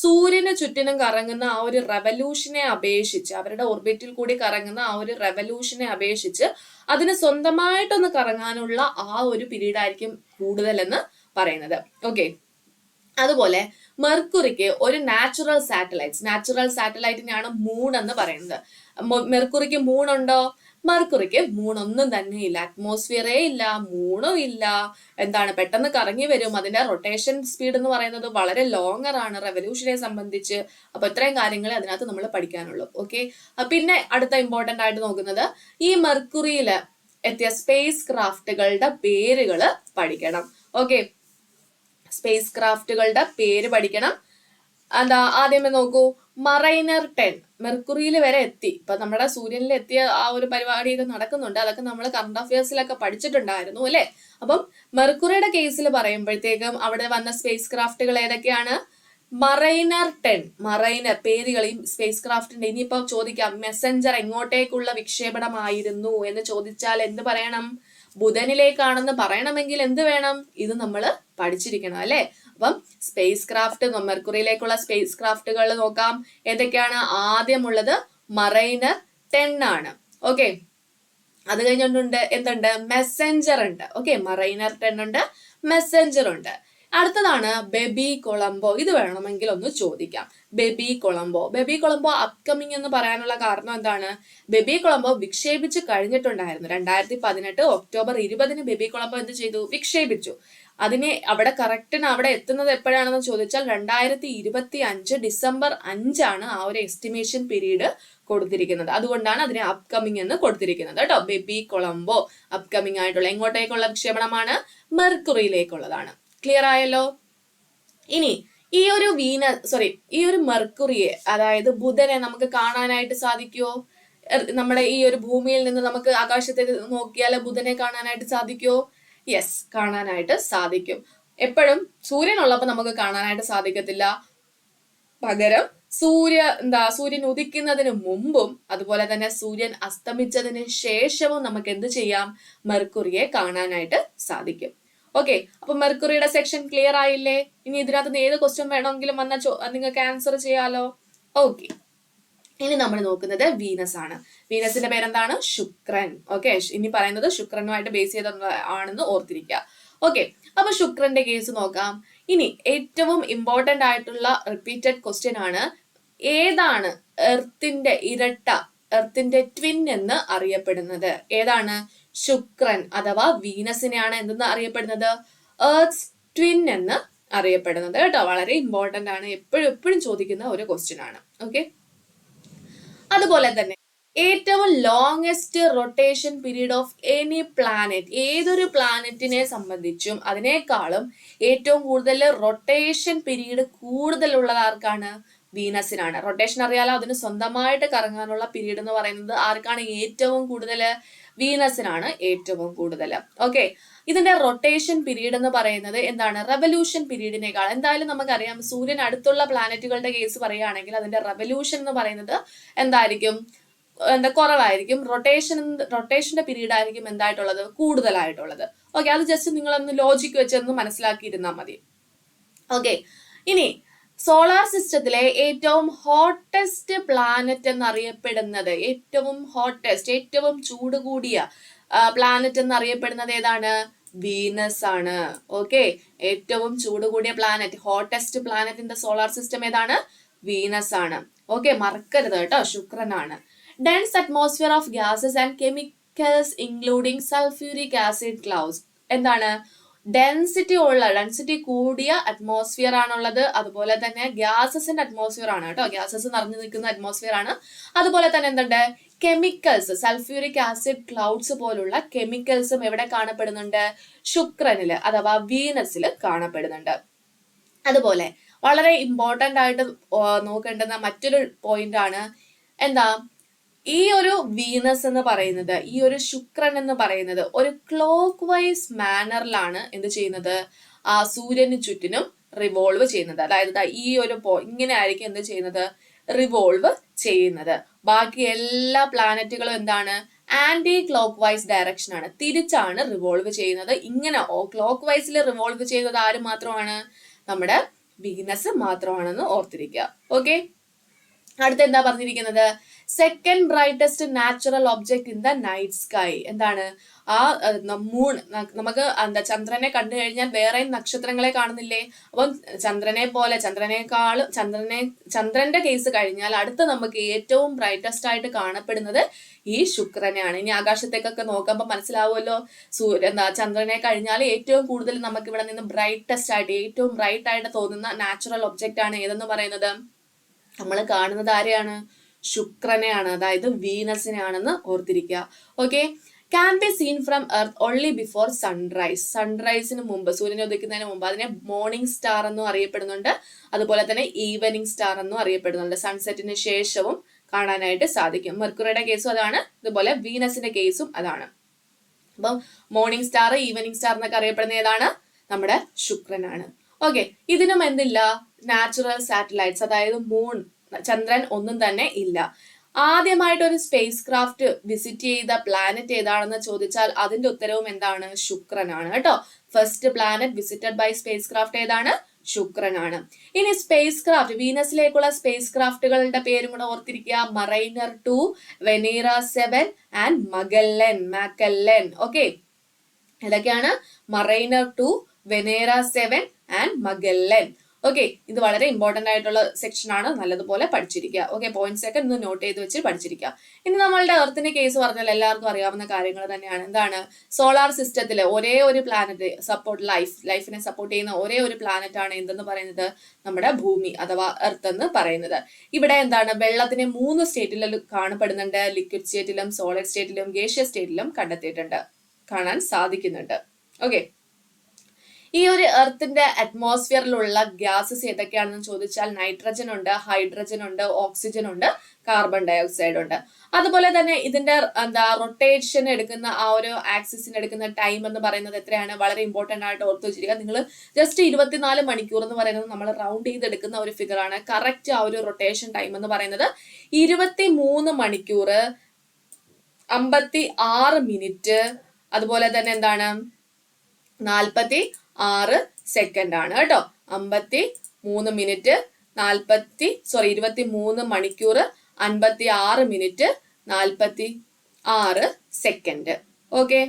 സൂര്യന് ചുറ്റിനും കറങ്ങുന്ന ആ ഒരു റെവല്യൂഷനെ അപേക്ഷിച്ച്, അവരുടെ ഓർബിറ്റിൽ കൂടി കറങ്ങുന്ന ആ ഒരു റെവല്യൂഷനെ അപേക്ഷിച്ച് അതിന് സ്വന്തമായിട്ടൊന്ന് കറങ്ങാനുള്ള ആ ഒരു പീരീഡ് ആയിരിക്കും കൂടുതലെന്ന് പറയുന്നത്. ഓക്കെ, അതുപോലെ മെർക്കുറിക്ക് ഒരു നാച്ചുറൽ സാറ്റലൈറ്റിനെയാണ് മൂൺ എന്ന് പറയുന്നത്. മെർക്കുറിക്ക് മൂണുണ്ടോ? മെർക്കുറിക്ക് മൂണൊന്നും തന്നെ ഇല്ല. അറ്റ്മോസ്ഫിയറേ ഇല്ല, മൂണും ഇല്ല. പെട്ടെന്ന് കറങ്ങി വരും. അതിന്റെ റൊട്ടേഷൻ സ്പീഡ് എന്ന് പറയുന്നത് വളരെ ലോങ്ങർ ആണ് റെവല്യൂഷനെ സംബന്ധിച്ച്. അപ്പൊ ഇത്രയും കാര്യങ്ങളെ അതിനകത്ത് നമ്മൾ പഠിക്കാനുള്ളൂ. ഓക്കെ, പിന്നെ അടുത്ത ഇമ്പോർട്ടന്റ് ആയിട്ട് നോക്കുന്നത് ഈ മെർക്കുറിയിൽ എത്തിയ സ്പേസ് ക്രാഫ്റ്റുകളുടെ പേരുകൾ പഠിക്കണം. ഓക്കെ, സ്പേസ് ക്രാഫ്റ്റുകളുടെ പേര് പഠിക്കണം. ആദ്യമേ നോക്കൂ, മറൈനർ 10 മെർക്കുറിയിൽ വരെ എത്തി. ഇപ്പൊ നമ്മുടെ സൂര്യനിൽ എത്തിയ ആ ഒരു പരിപാടിയൊക്കെ നടക്കുന്നുണ്ട്. അതൊക്കെ നമ്മൾ കറണ്ട് അഫയേഴ്സിലൊക്കെ പഠിച്ചിട്ടുണ്ടായിരുന്നു അല്ലെ. അപ്പം മെർക്കുറിയുടെ കേസിൽ പറയുമ്പോഴത്തേക്കും അവിടെ വന്ന സ്പേസ് ക്രാഫ്റ്റുകൾ ഏതൊക്കെയാണ്? മറൈനർ 10 പേരുകൾ ഈ സ്പേസ് ക്രാഫ്റ്റിന്റെ. ഇനിയിപ്പോ ചോദിക്കാം, മെസ്സഞ്ചർ എങ്ങോട്ടേക്കുള്ള വിക്ഷേപണമായിരുന്നു എന്ന് ചോദിച്ചാൽ എന്ത് പറയണം? ബുധനിലേക്കാണെന്ന് പറയണമെങ്കിൽ എന്ത് വേണം? ഇത് നമ്മൾ പഠിച്ചിരിക്കണം അല്ലെ. അപ്പം സ്പേസ് ക്രാഫ്റ്റ്, മെർക്കുറിയിലേക്കുള്ള സ്പേസ് ക്രാഫ്റ്റുകൾ നോക്കാം. ഏതൊക്കെയാണ്? ആദ്യമുള്ളത് മറൈനർ 10 ആണ്. ഓക്കെ, അത് കഴിഞ്ഞിട്ടുണ്ട് എന്തുണ്ട്? മെസ്സഞ്ചർ ഉണ്ട്. ഓക്കെ, മറൈനർ 10 ഉണ്ട്, മെസ്സഞ്ചർ ഉണ്ട്. അടുത്തതാണ് ബേബി കൊളംബോ. ഇത് വേണമെങ്കിൽ ഒന്ന് ചോദിക്കാം. ബേബി കൊളംബോ അപ്കമിങ് എന്ന് പറയാനുള്ള കാരണം എന്താണ്? ബേബി കൊളംബോ വിക്ഷേപിച്ച് കഴിഞ്ഞിട്ടുണ്ടായിരുന്നു. 2018 ഒക്ടോബർ 20 ബേബി കൊളംബോ എന്ത് ചെയ്തു? വിക്ഷേപിച്ചു. അവിടെ കറക്റ്റിന് അവിടെ എത്തുന്നത് എപ്പോഴാണെന്ന് ചോദിച്ചാൽ 2025 ഡിസംബർ 5 ആ ഒരു എസ്റ്റിമേഷൻ പീരീഡ് കൊടുത്തിരിക്കുന്നത്. അതുകൊണ്ടാണ് അതിനെ അപ്കമിങ് എന്ന് കൊടുത്തിരിക്കുന്നത് കേട്ടോ. ബേബി കൊളംബോ അപ്കമിങ് ആയിട്ടുള്ള എങ്ങോട്ടേക്കുള്ള വിക്ഷേപണമാണ്? മെർക്കുറിയിലേക്കുള്ളതാണ്. ക്ലിയർ ആയല്ലോ? ഇനി ഈ ഒരു മെർക്കുറിയെ, അതായത് ബുധനെ നമുക്ക് കാണാനായിട്ട് സാധിക്കുമോ? നമ്മുടെ ഈ ഒരു ഭൂമിയിൽ നിന്ന് നമുക്ക് ആകാശത്തേക്ക് നോക്കിയാൽ ബുധനെ കാണാനായിട്ട് സാധിക്കുമോ? യെസ്, കാണാനായിട്ട് സാധിക്കും. എപ്പോഴും സൂര്യൻ ഉള്ളപ്പോൾ നമുക്ക് കാണാനായിട്ട് സാധിക്കത്തില്ല. പകരം സൂര്യൻ ഉദിക്കുന്നതിന് മുമ്പും അതുപോലെ തന്നെ സൂര്യൻ അസ്തമിച്ചതിന് ശേഷവും നമുക്ക് എന്ത് ചെയ്യാം? മെർക്കുറിയെ കാണാനായിട്ട് സാധിക്കും. ഓക്കെ, അപ്പൊ മെർക്കുറിയുടെ സെക്ഷൻ ക്ലിയർ ആയില്ലേ? ഇനി ഇതിനകത്ത് ഏത് ക്വസ്റ്റ്യൻ വേണമെങ്കിലും നിങ്ങൾക്ക് ആൻസർ ചെയ്യാലോ. ഓക്കെ, ഇനി നമ്മൾ നോക്കുന്നത് വീനസ് ആണ്. വീനസിന്റെ പേരെന്താണ്? ശുക്രൻ. ഓക്കെ, ഇനി പറയുന്നത് ശുക്രനുമായിട്ട് ബേസ് ചെയ്ത ആണെന്ന് ഓർത്തിരിക്കുക. ഓക്കെ, അപ്പൊ ശുക്രന്റെ കേസ് നോക്കാം. ഇനി ഏറ്റവും ഇമ്പോർട്ടന്റ് ആയിട്ടുള്ള റിപ്പീറ്റഡ് ക്വസ്റ്റ്യൻ ആണ്, ഏതാണ് എർത്തിന്റെ ഇരട്ട, എർത്തിന്റെ ട്വിൻ എന്ന് അറിയപ്പെടുന്നത്? ഏതാണ്? ശുക്രൻ അഥവാ വീനസിനെയാണ് എന്തെന്ന് അറിയപ്പെടുന്നത്? എർത്ത്സ് ട്വിൻ എന്ന് അറിയപ്പെടുന്നത് കേട്ടോ. വളരെ ഇമ്പോർട്ടന്റ് ആണ്, എപ്പോഴും ചോദിക്കുന്ന ഒരു ക്വസ്റ്റ്യൻ ആണ്. ഓക്കെ, അതുപോലെ തന്നെ ഏറ്റവും longest rotation period of any planet, ഏതൊരു പ്ലാനറ്റിനെ സംബന്ധിച്ചും അതിനേക്കാളും ഏറ്റവും കൂടുതൽ റൊട്ടേഷൻ പീരീഡ് കൂടുതലുള്ളത് ആർക്കാണ്? വീനസിനാണ്. റൊട്ടേഷൻ അറിയാലോ, അതിന് സ്വന്തമായിട്ട് കറങ്ങാനുള്ള പീരീഡ് എന്ന് പറയുന്നത് ആർക്കാണ് ഏറ്റവും കൂടുതൽ? വീനസിനാണ് ഏറ്റവും കൂടുതൽ. ഓക്കെ, ഇതിന്റെ റൊട്ടേഷൻ പീരീഡ് എന്ന് പറയുന്നത് എന്താണ്? റെവല്യൂഷൻ പീരീഡിനേക്കാൾ, എന്തായാലും നമുക്കറിയാം സൂര്യൻ അടുത്തുള്ള പ്ലാനറ്റുകളുടെ കേസ് പറയുകയാണെങ്കിൽ അതിന്റെ റെവല്യൂഷൻ എന്ന് പറയുന്നത് എന്തായിരിക്കും? കുറവായിരിക്കും. റൊട്ടേഷന്റെ പീരീഡ് ആയിരിക്കും എന്തായിട്ടുള്ളത്? കൂടുതലായിട്ടുള്ളത്. ഓക്കെ, അത് ജസ്റ്റ് നിങ്ങളൊന്ന് ലോജിക്ക് വെച്ചൊന്ന് മനസ്സിലാക്കിയിരുന്നാൽ മതി. ഓക്കെ, ഇനി സോളാർ സിസ്റ്റത്തിലെ ഏറ്റവും ഹോട്ടസ്റ്റ് പ്ലാനറ്റ് എന്നറിയപ്പെടുന്നത്, ഏറ്റവും ചൂട് കൂടിയ പ്ലാനറ്റ് എന്നറിയപ്പെടുന്നത് ഏതാണ്? വീനസ് ആണ്. ഓക്കെ, ഏറ്റവും ചൂട് കൂടിയ planet, hottest planet in the solar system ഏതാണ്? വീനസ് ആണ്. ഓക്കെ, മറക്കരുത് കേട്ടോ, ശുക്രനാണ്. Dense atmosphere of gases and chemicals including sulphuric acid clouds. എന്താണ്? ഡെൻസിറ്റി കൂടിയ അറ്റ്മോസ്ഫിയർ ആണുള്ളത്. അതുപോലെ തന്നെ ഗ്യാസസിന്റെ അറ്റ്മോസ്ഫിയർ ആണ് കേട്ടോ. ഗ്യാസസ് നിറഞ്ഞു നിൽക്കുന്ന അറ്റ്മോസ്ഫിയർ ആണ്. അതുപോലെ തന്നെ എന്തുണ്ട്? കെമിക്കൽസ്, സൾഫ്യൂരിക് ആസിഡ് ക്ലൗഡ്സ് പോലുള്ള കെമിക്കൽസും എവിടെ കാണപ്പെടുന്നുണ്ട്? ശുക്രനില് അഥവാ വീനസിൽ കാണപ്പെടുന്നുണ്ട്. അതുപോലെ വളരെ ഇമ്പോർട്ടന്റ് ആയിട്ട് നോക്കേണ്ടുന്ന മറ്റൊരു പോയിന്റ് ആണ് എന്താ? ഈ ഒരു വീനസ് എന്ന് പറയുന്നത്, ഈ ഒരു ശുക്രൻ എന്ന് പറയുന്നത് ഒരു ക്ലോക്ക് വൈസ് മാനറിലാണ് എന്ത് ചെയ്യുന്നത്? ആ സൂര്യന് ചുറ്റിനും റിവോൾവ് ചെയ്യുന്നത്. അതായത് ഈ ഒരു ഇങ്ങനെ ആയിരിക്കും എന്ത് ചെയ്യുന്നത്? റിവോൾവ് ചെയ്യുന്നത്. ബാക്കി എല്ലാ പ്ലാനറ്റുകളും എന്താണ്? ആന്റി ക്ലോക്ക് വൈസ് ഡയറക്ഷൻ ആണ്, തിരിച്ചാണ് റിവോൾവ് ചെയ്യുന്നത്. ഇങ്ങനെ ക്ലോക്ക് വൈസിൽ റിവോൾവ് ചെയ്യുന്നത് ആര് മാത്രമാണ്? നമ്മുടെ വീനസ് മാത്രമാണെന്ന് ഓർത്തിരിക്കുക. ഓക്കെ, അടുത്ത എന്താ പറഞ്ഞിരിക്കുന്നത്? Second brightest natural object in the night sky. എന്താണ്? ആ മൂൺ, നമുക്ക് ചന്ദ്രനെ കണ്ടു കഴിഞ്ഞാൽ വേറെയും നക്ഷത്രങ്ങളെ കാണുന്നില്ലേ? അപ്പം ചന്ദ്രന്റെ കേസ് കഴിഞ്ഞാൽ അടുത്ത നമുക്ക് ഏറ്റവും ബ്രൈറ്റസ്റ്റ് ആയിട്ട് കാണപ്പെടുന്നത് ഈ ശുക്രനെയാണ്. ഇനി ആകാശത്തേക്കൊക്കെ നോക്കുമ്പോൾ മനസ്സിലാവുമല്ലോ, ചന്ദ്രനെ കഴിഞ്ഞാൽ ഏറ്റവും കൂടുതൽ നമുക്ക് ഇവിടെ നിന്ന് ബ്രൈറ്റസ്റ്റ് ആയിട്ട്, ഏറ്റവും ബ്രൈറ്റ് ആയിട്ട് തോന്നുന്ന നാച്ചുറൽ ഒബ്ജക്റ്റ് ആണ് ഏതെന്ന് പറയുന്നത്? നമ്മൾ കാണുന്നത് ആരെയാണ്? ശുക്രനെയാണ്, അതായത് വീനസിനെയാണെന്ന് ഓർത്തിരിക്കുക. Okay, can be seen from earth only before sunrise. സൺറൈസിന് മുമ്പ്, സൂര്യനെ ഉദിക്കുന്നതിന് മുമ്പ് അതിനെ മോർണിംഗ് സ്റ്റാർ എന്നും അറിയപ്പെടുന്നുണ്ട്. അതുപോലെ തന്നെ ഈവനിങ് സ്റ്റാർ എന്നും അറിയപ്പെടുന്നുണ്ട്. സൺസെറ്റിന് ശേഷവും കാണാനായിട്ട് സാധിക്കും. മെർക്കുറിയുടെ കേസും അതാണ്, ഇതുപോലെ വീനസിന്റെ കേസും അതാണ്. അപ്പം മോർണിംഗ് സ്റ്റാർ, ഈവനിങ് സ്റ്റാർ എന്നൊക്കെ അറിയപ്പെടുന്ന ഏതാണ്? നമ്മുടെ ശുക്രനാണ്. ഓക്കെ, ഇതിനും എന്തില്ല? നാച്ചുറൽ സാറ്റലൈറ്റ്സ്, അതായത് മൂൺ, ചന്ദ്രൻ ഒന്നും തന്നെ ഇല്ല. ആദ്യമായിട്ട് ഒരു സ്പേസ് ക്രാഫ്റ്റ് വിസിറ്റ് ചെയ്ത പ്ലാനറ്റ് ഏതാണെന്ന് ചോദിച്ചാൽ അതിന്റെ ഉത്തരവും എന്താണ്? ശുക്രനാണ് കേട്ടോ. First planet visited by spacecraft ഏതാണ്? ശുക്രനാണ്. ഇനി സ്പേസ് ക്രാഫ്റ്റ്, വീനസിലേക്കുള്ള സ്പേസ് ക്രാഫ്റ്റുകളുടെ പേരും കൂടെ ഓർത്തിരിക്കുക. Mariner 2, Venera 7 and Magellan. Okay, ഇതൊക്കെയാണ് Mariner 2, Venera 7 and Magellan. Okay, ഇത് വളരെ ഇമ്പോർട്ടന്റ് ആയിട്ടുള്ള സെക്ഷൻ ആണ്, നല്ലതുപോലെ പഠിച്ചിരിക്കുക. ഓക്കെ, പോയിന്റ്സ് ഒക്കെ ഒന്ന് നോട്ട് ചെയ്ത് വെച്ച് പഠിച്ചിരിക്കുക. ഇനി നമ്മളുടെ എർത്തിന്റെ കേസ് പറഞ്ഞാൽ എല്ലാവർക്കും അറിയാവുന്ന കാര്യങ്ങൾ തന്നെയാണ്. എന്താണ്, സോളാർ സിസ്റ്റത്തിലെ ഒരേ ഒരു പ്ലാനറ്റ് ലൈഫിനെ സപ്പോർട്ട് ചെയ്യുന്ന ഒരേ ഒരു പ്ലാനറ്റ് ആണ് എന്തെന്ന് പറയുന്നത്, നമ്മുടെ ഭൂമി അഥവാ എർത്ത് എന്ന് പറയുന്നത്. ഇവിടെ എന്താണ്, വെള്ളത്തിനെ 3 സ്റ്റേറ്റിൽ കാണപ്പെടുന്നുണ്ട്. ലിക്വിഡ് സ്റ്റേറ്റിലും സോളിഡ് സ്റ്റേറ്റിലും ഗേഷ്യസ് സ്റ്റേറ്റിലും കാണാൻ സാധിക്കുന്നുണ്ട്. ഓക്കെ, ഈ ഒരു എർത്തിന്റെ അറ്റ്മോസ്ഫിയറിലുള്ള ഗ്യാസസ് ഏതൊക്കെയാണെന്ന് ചോദിച്ചാൽ നൈട്രജൻ ഉണ്ട്, ഹൈഡ്രജൻ ഉണ്ട്, ഓക്സിജൻ ഉണ്ട്, കാർബൺ ഡയോക്സൈഡ് ഉണ്ട്. അതുപോലെ തന്നെ ഇതിന്റെ റൊട്ടേഷൻ എടുക്കുന്ന ആ ഒരു ആക്സിസിന് എടുക്കുന്ന ടൈം എന്ന് പറയുന്നത് എത്രയാണ്, വളരെ ഇമ്പോർട്ടന്റ് ആയിട്ട് ഓർത്ത് വെച്ചിരിക്കുക. നിങ്ങൾ ജസ്റ്റ് 24 മണിക്കൂർ എന്ന് പറയുന്നത് നമ്മൾ റൗണ്ട് ചെയ്തെടുക്കുന്ന ഒരു ഫിഗർ ആണ്. കറക്റ്റ് ആ ഒരു റൊട്ടേഷൻ ടൈം എന്ന് പറയുന്നത് 23 മണിക്കൂർ 56 മിനിറ്റ് അതുപോലെ തന്നെ എന്താണ് 46 സെക്കൻഡ് ആണ് കേട്ടോ. 53 മിനിറ്റ് 23 മണിക്കൂർ 56 മിനിറ്റ് 46 സെക്കൻഡ്. ഓക്കെ,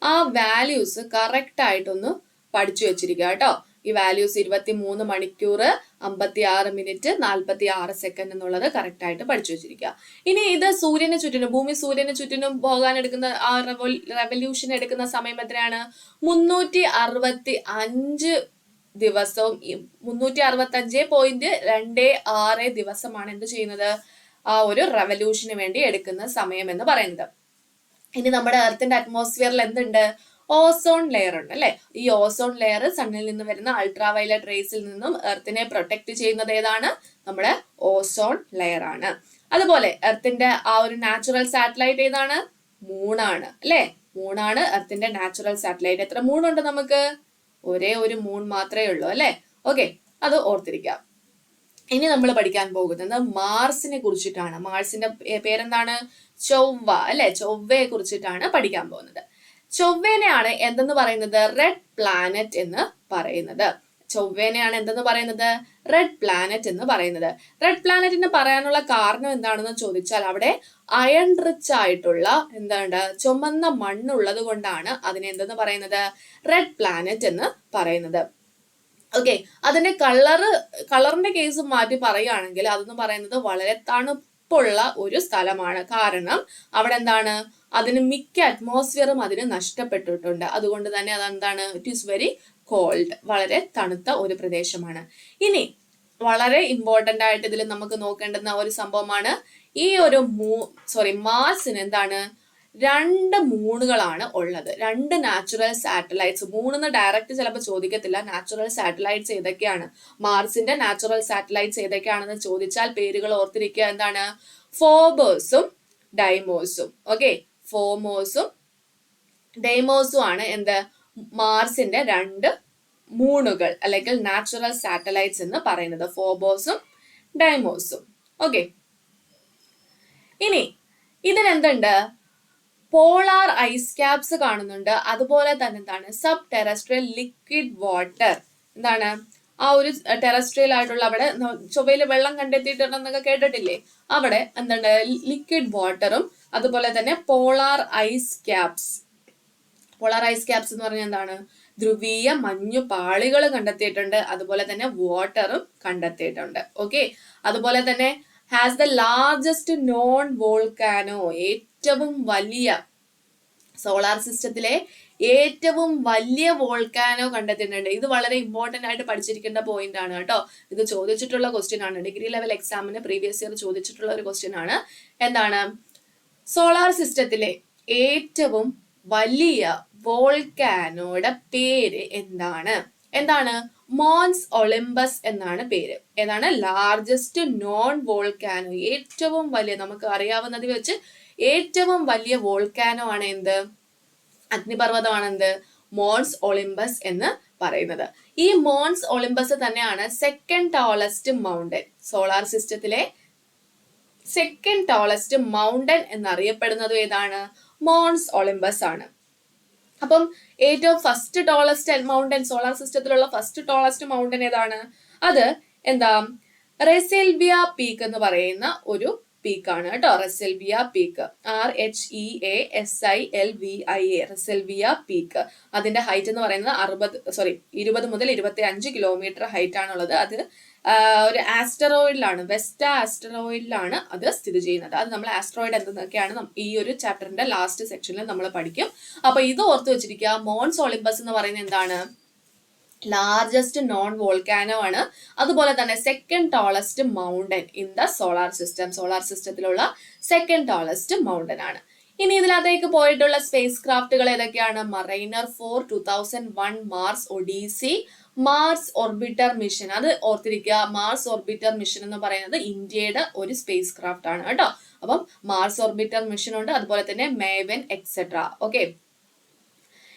ആ വാല്യൂസ് കറക്റ്റ് ആയിട്ടൊന്ന് പഠിച്ചു വെച്ചിരിക്കുക കേട്ടോ. ഈ വാല്യൂസ് 23 മണിക്കൂർ 56 മിനിറ്റ് 46 സെക്കൻഡ് എന്നുള്ളത് കറക്റ്റ് ആയിട്ട് പഠിച്ചു വെച്ചിരിക്കുക. ഇനി ഇത് സൂര്യന് ചുറ്റിനും ഭൂമി സൂര്യന് ചുറ്റിനും പോകാൻ എടുക്കുന്ന ആ റെവല്യൂഷൻ എടുക്കുന്ന സമയം എത്രയാണ്, 365 ദിവസവും 365.26 ദിവസമാണ് എന്ത് ചെയ്യുന്നത്, ആ ഒരു റെവല്യൂഷന് വേണ്ടി എടുക്കുന്ന സമയം എന്ന് പറയുന്നത്. ഇനി നമ്മുടെ എർത്തിന്റെ അറ്റ്മോസ്ഫിയറിൽ എന്തുണ്ട്, ഓസോൺ ലെയർ ഉണ്ട് അല്ലെ. ഈ ഓസോൺ ലെയർ സണ്ണിൽ നിന്ന് വരുന്ന അൾട്രാ വയലറ്റ് റേസിൽ നിന്നും എർത്തിനെ പ്രൊട്ടക്ട് ചെയ്യുന്നത് ഏതാണ്, നമ്മുടെ ഓസോൺ ലെയർ ആണ്. അതുപോലെ എർത്തിന്റെ ആ ഒരു നാച്ചുറൽ സാറ്റലൈറ്റ് ഏതാണ്, മൂണാണ് അല്ലെ. മൂണാണ് എർത്തിന്റെ നാച്ചുറൽ സാറ്റലൈറ്റ്. എത്ര മൂണുണ്ട് നമുക്ക്, ഒരേ ഒരു മൂൺ മാത്രമേ ഉള്ളൂ അല്ലെ. ഓക്കെ, അത് ഓർത്തിരിക്കാം. ഇനി നമ്മൾ പഠിക്കാൻ പോകുന്നത് മാർസിനെ കുറിച്ചിട്ടാണ്. മാർസിന്റെ പേരെന്താണ്, ചൊവ്വ അല്ലെ. ചൊവ്വയെ കുറിച്ചിട്ടാണ് പഠിക്കാൻ പോകുന്നത്. ചൊവ്വേനെയാണ് എന്തെന്ന് പറയുന്നത്, റെഡ് പ്ലാനറ്റ് എന്ന് പറയുന്നത്. ചൊവ്വേനെയാണ് എന്തെന്ന് പറയുന്നത്, റെഡ് പ്ലാനറ്റ് എന്ന് പറയുന്നത്. റെഡ് പ്ലാനറ്റിന് പറയാനുള്ള കാരണം എന്താണെന്ന് ചോദിച്ചാൽ അവിടെ അയൺ റിച്ച് ആയിട്ടുള്ള എന്താണ് ചുമന്ന മണ്ണുള്ളത് കൊണ്ടാണ് അതിനെ എന്തെന്ന് പറയുന്നത്, റെഡ് പ്ലാനറ്റ് എന്ന് പറയുന്നത്. ഓക്കെ, അതിന്റെ കളറിന്റെ കേസ് മാറ്റി പറയുകയാണെങ്കിൽ അതെന്ന് പറയുന്നത് വളരെ തണുപ്പുള്ള ഒരു സ്ഥലമാണ്. കാരണം അവിടെ എന്താണ്, അതിന് മിക്ക അറ്റ്മോസ്ഫിയറും അതിന് നഷ്ടപ്പെട്ടിട്ടുണ്ട്. അതുകൊണ്ട് തന്നെ അതെന്താണ്, ഇറ്റ് ഈസ് വെരി കോൾഡ്, വളരെ തണുത്ത ഒരു പ്രദേശമാണ്. ഇനി വളരെ ഇമ്പോർട്ടന്റ് ആയിട്ട് ഇതിൽ നമുക്ക് നോക്കേണ്ടുന്ന ഒരു സംഭവമാണ്, ഈ ഒരു മാർസിന് എന്താണ്, 2 മൂണുകളാണ് ഉള്ളത്. 2 നാച്ചുറൽ സാറ്റലൈറ്റ്സ്. മൂണെന്ന് ഡയറക്റ്റ് ചിലപ്പോൾ ചോദിക്കത്തില്ല. നാച്ചുറൽ സാറ്റലൈറ്റ്സ് ഏതൊക്കെയാണ്, മാർസിന്റെ നാച്ചുറൽ സാറ്റലൈറ്റ്സ് ഏതൊക്കെയാണെന്ന് ചോദിച്ചാൽ പേരുകൾ ഓർത്തിരിക്കുക. എന്താണ്, ഫോബോസും ഡൈമോസും. ഓക്കെ, ഫോമോസും ഡൈമോസും ആണ് എന്ത്, മാർസിന്റെ 2 മൂണുകൾ അല്ലെങ്കിൽ നാച്ചുറൽ സാറ്റലൈറ്റ്സ് എന്ന് പറയുന്നത്, ഫോബോസും ഡൈമോസും. ഓക്കെ, ഇനി ഇതിനെന്തുണ്ട്, പോളാർ ഐസ് ക്യാപ്സ് കാണുന്നുണ്ട്. അതുപോലെ തന്നെ എന്താണ്, സബ് ടെറസ്ട്രിയൽ ലിക്വിഡ് വാട്ടർ. എന്താണ്, ആ ഒരു ടെറസ്ട്രിയൽ ആയിട്ടുള്ള അവിടെ ചൊവ്വയിൽ വെള്ളം കണ്ടെത്തിയിട്ടുണ്ടെന്നൊക്കെ കേട്ടിട്ടില്ലേ, അവിടെ എന്താണ് ലിക്വിഡ് വാട്ടറും അതുപോലെ തന്നെ polar ice caps. Polar ice caps എന്ന് പറഞ്ഞാൽ എന്താണ്, ധ്രുവീയ മഞ്ഞു പാളികൾ കണ്ടെത്തിയിട്ടുണ്ട്. അതുപോലെ തന്നെ വാട്ടറും കണ്ടെത്തിയിട്ടുണ്ട്. ഓക്കെ, അതുപോലെ തന്നെ has the largest non volcano, ഏറ്റവും വലിയ സോളാർ സിസ്റ്റത്തിലെ ഏറ്റവും വലിയ വോൾക്കാനോ കണ്ടെത്തിയിട്ടുണ്ട്. ഇത് വളരെ ഇമ്പോർട്ടന്റ് ആയിട്ട് പഠിച്ചിരിക്കേണ്ട പോയിന്റ് ആണ് കേട്ടോ. ഇത് ചോദിച്ചിട്ടുള്ള ക്വസ്റ്റ്യൻ ആണ്, ഡിഗ്രി ലെവൽ എക്സാമിന് പ്രീവിയസ് ഇയർ ചോദിച്ചിട്ടുള്ള ഒരു ക്വസ്റ്റ്യൻ ആണ്. എന്താണ്, സോളാർ സിസ്റ്റത്തിലെ ഏറ്റവും വലിയ വോൾക്കാനോയുടെ പേര് എന്താണ് മോൺസ് ഒളിമ്പസ് എന്നാണ് പേര്. ഏതാണ്, ലാർജസ്റ്റ് നോൺ വോൾക്കാനോ, ഏറ്റവും വലിയ, നമുക്ക് അറിയാവുന്നത് വെച്ച് ഏറ്റവും വലിയ വോൾക്കാനോ ആണ് എന്ത്, അഗ്നിപർവ്വതമാണ് എന്ത്, മോൺസ് ഒളിമ്പസ് എന്ന് പറയുന്നത്. ഈ മോൺസ് ഒളിമ്പസ് തന്നെയാണ് സെക്കൻഡ് ടോളസ്റ്റ് മൗണ്ടൻ. സോളാർ സിസ്റ്റത്തിലെ സെക്കൻഡ് ടോളസ്റ്റ് മൗണ്ടൻ എന്നറിയപ്പെടുന്നത് ഏതാണ്, മോൺസ് ഒളിമ്പസ് ആണ്. അപ്പം ഏറ്റവും ഫസ്റ്റ് ടോളസ്റ്റ് മൗണ്ടൻ, സോളാർ സിസ്റ്റത്തിലുള്ള ഫസ്റ്റ് ടോളസ്റ്റ് മൗണ്ടൻ ഏതാണ്, അത് എന്താ, റെസെൽവിയ പീക്ക് എന്ന് പറയുന്ന ഒരു പീക്ക് ആണ് കേട്ടോ. റെസൽവിയ പീക്ക്, RHEASILVIA, റെസൽവിയ പീക്ക്. അതിന്റെ ഹൈറ്റ് എന്ന് പറയുന്നത് 20 മുതൽ 25 കിലോമീറ്റർ ഹൈറ്റ് ആണുള്ളത്. അത് ഒരു ആസ്റ്ററോയിഡിലാണ്, വെസ്റ്റ് ആസ്റ്ററോയിഡിലാണ് അത് സ്ഥിതി ചെയ്യുന്നത്. അത് നമ്മൾ ആസ്ട്രോയിഡ് എന്തൊക്കെയാണ് ഈ ഒരു ചാപ്റ്ററിന്റെ ലാസ്റ്റ് സെക്ഷനിൽ നമ്മൾ പഠിക്കും. അപ്പൊ ഇത് ഓർത്ത് വെച്ചിരിക്കുക. മോൺസ് ഒളിമ്പസ് എന്ന് പറയുന്നത് എന്താണ്? ലാർജസ്റ്റ് നോൺ വോൾക്കാനോ ആണ്. അതുപോലെ തന്നെ second tallest mountain in the solar system. Solar സിസ്റ്റത്തിലുള്ള സെക്കൻഡ് ടോളസ്റ്റ് മൗണ്ടൻ ആണ്. ഇനി ഇതിനകത്തേക്ക് പോയിട്ടുള്ള സ്പേസ് ക്രാഫ്റ്റുകൾ ഏതൊക്കെയാണ്? Mariner 4, 2001 Mars Odyssey, Mars orbiter mission. അത് ഓർത്തിരിക്കുക. മാർസ് ഓർബിറ്റർ മിഷൻ എന്ന് പറയുന്നത് ഇന്ത്യയുടെ ഒരു സ്പേസ് ക്രാഫ്റ്റ് ആണ് കേട്ടോ. അപ്പം മാർസ് ഓർബിറ്റർ മിഷൻ ഉണ്ട്, അതുപോലെ തന്നെ MAVEN etcetera. Okay,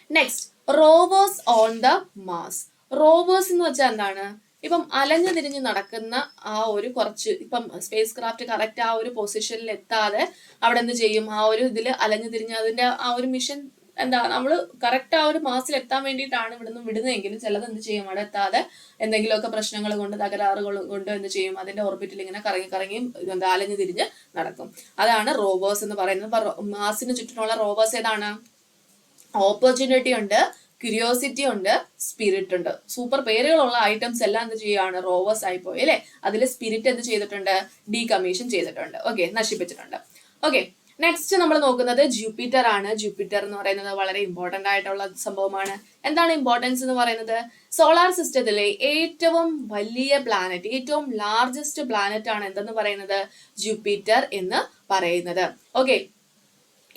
next rovers on the Mars. Rovers എന്ന് വെച്ചാൽ എന്താണ്? ഇപ്പം അലഞ്ഞു തിരിഞ്ഞ് നടക്കുന്ന ആ ഒരു കുറച്ച്, ഇപ്പം സ്പേസ് ക്രാഫ്റ്റ് കറക്റ്റ് ആ ഒരു പൊസിഷനിൽ എത്താതെ അവിടെ എന്ത് ചെയ്യും? ആ ഒരു ഇതിൽ അലഞ്ഞു തിരിഞ്ഞ് അതിന്റെ ആ ഒരു മിഷൻ എന്താ, നമ്മൾ കറക്റ്റ് ആ ഒരു മാസിൽ എത്താൻ വേണ്ടിയിട്ടാണ് ഇവിടുന്ന് വിടുന്നതെങ്കിലും ചിലത് എന്ത് ചെയ്യും? അവിടെ എത്താതെ എന്തെങ്കിലുമൊക്കെ പ്രശ്നങ്ങൾ കൊണ്ട്, തകരാറുകൾ കൊണ്ട് എന്ത് ചെയ്യും? അതിന്റെ ഓർബിറ്റിൽ ഇങ്ങനെ കറങ്ങി എന്താ അലഞ്ഞു തിരിഞ്ഞ് നടക്കും. അതാണ് റോവേഴ്സ് എന്ന് പറയുന്നത്. അപ്പൊ മാസിന് ചുറ്റിനുള്ള റോവേഴ്സ് ഏതാണ്? ഓപ്പർച്യൂണിറ്റി ഉണ്ട്, ക്യൂരിയോസിറ്റി ഉണ്ട്, സ്പിരിറ്റ് ഉണ്ട്. സൂപ്പർ പേരുകളുള്ള ഐറ്റംസ് എല്ലാം എന്ത് ചെയ്യുകയാണ്? റോവേഴ്സ് ആയി പോയി അല്ലെ. അതിൽ സ്പിരിറ്റ് എന്ത് ചെയ്തിട്ടുണ്ട്? ഡീകമ്മീഷൻ ചെയ്തിട്ടുണ്ട്. ഓക്കെ, നശിപ്പിച്ചിട്ടുണ്ട്. ഓക്കെ, നെക്സ്റ്റ് നമ്മൾ നോക്കുന്നത് ജൂപ്പിറ്റർ ആണ്. ജൂപ്പിറ്റർ എന്ന് പറയുന്നത് വളരെ ഇമ്പോർട്ടന്റ് ആയിട്ടുള്ള സംഭവമാണ്. എന്താണ് ഇമ്പോർട്ടൻസ് എന്ന് പറയുന്നത്? സോളാർ സിസ്റ്റത്തിലെ ഏറ്റവും വലിയ പ്ലാനറ്റ്, ഏറ്റവും ലാർജസ്റ്റ് പ്ലാനറ്റ് ആണ് എന്തെന്ന് പറയുന്നത്? ജൂപ്പിറ്റർ എന്ന് പറയുന്നത്. ഓക്കെ,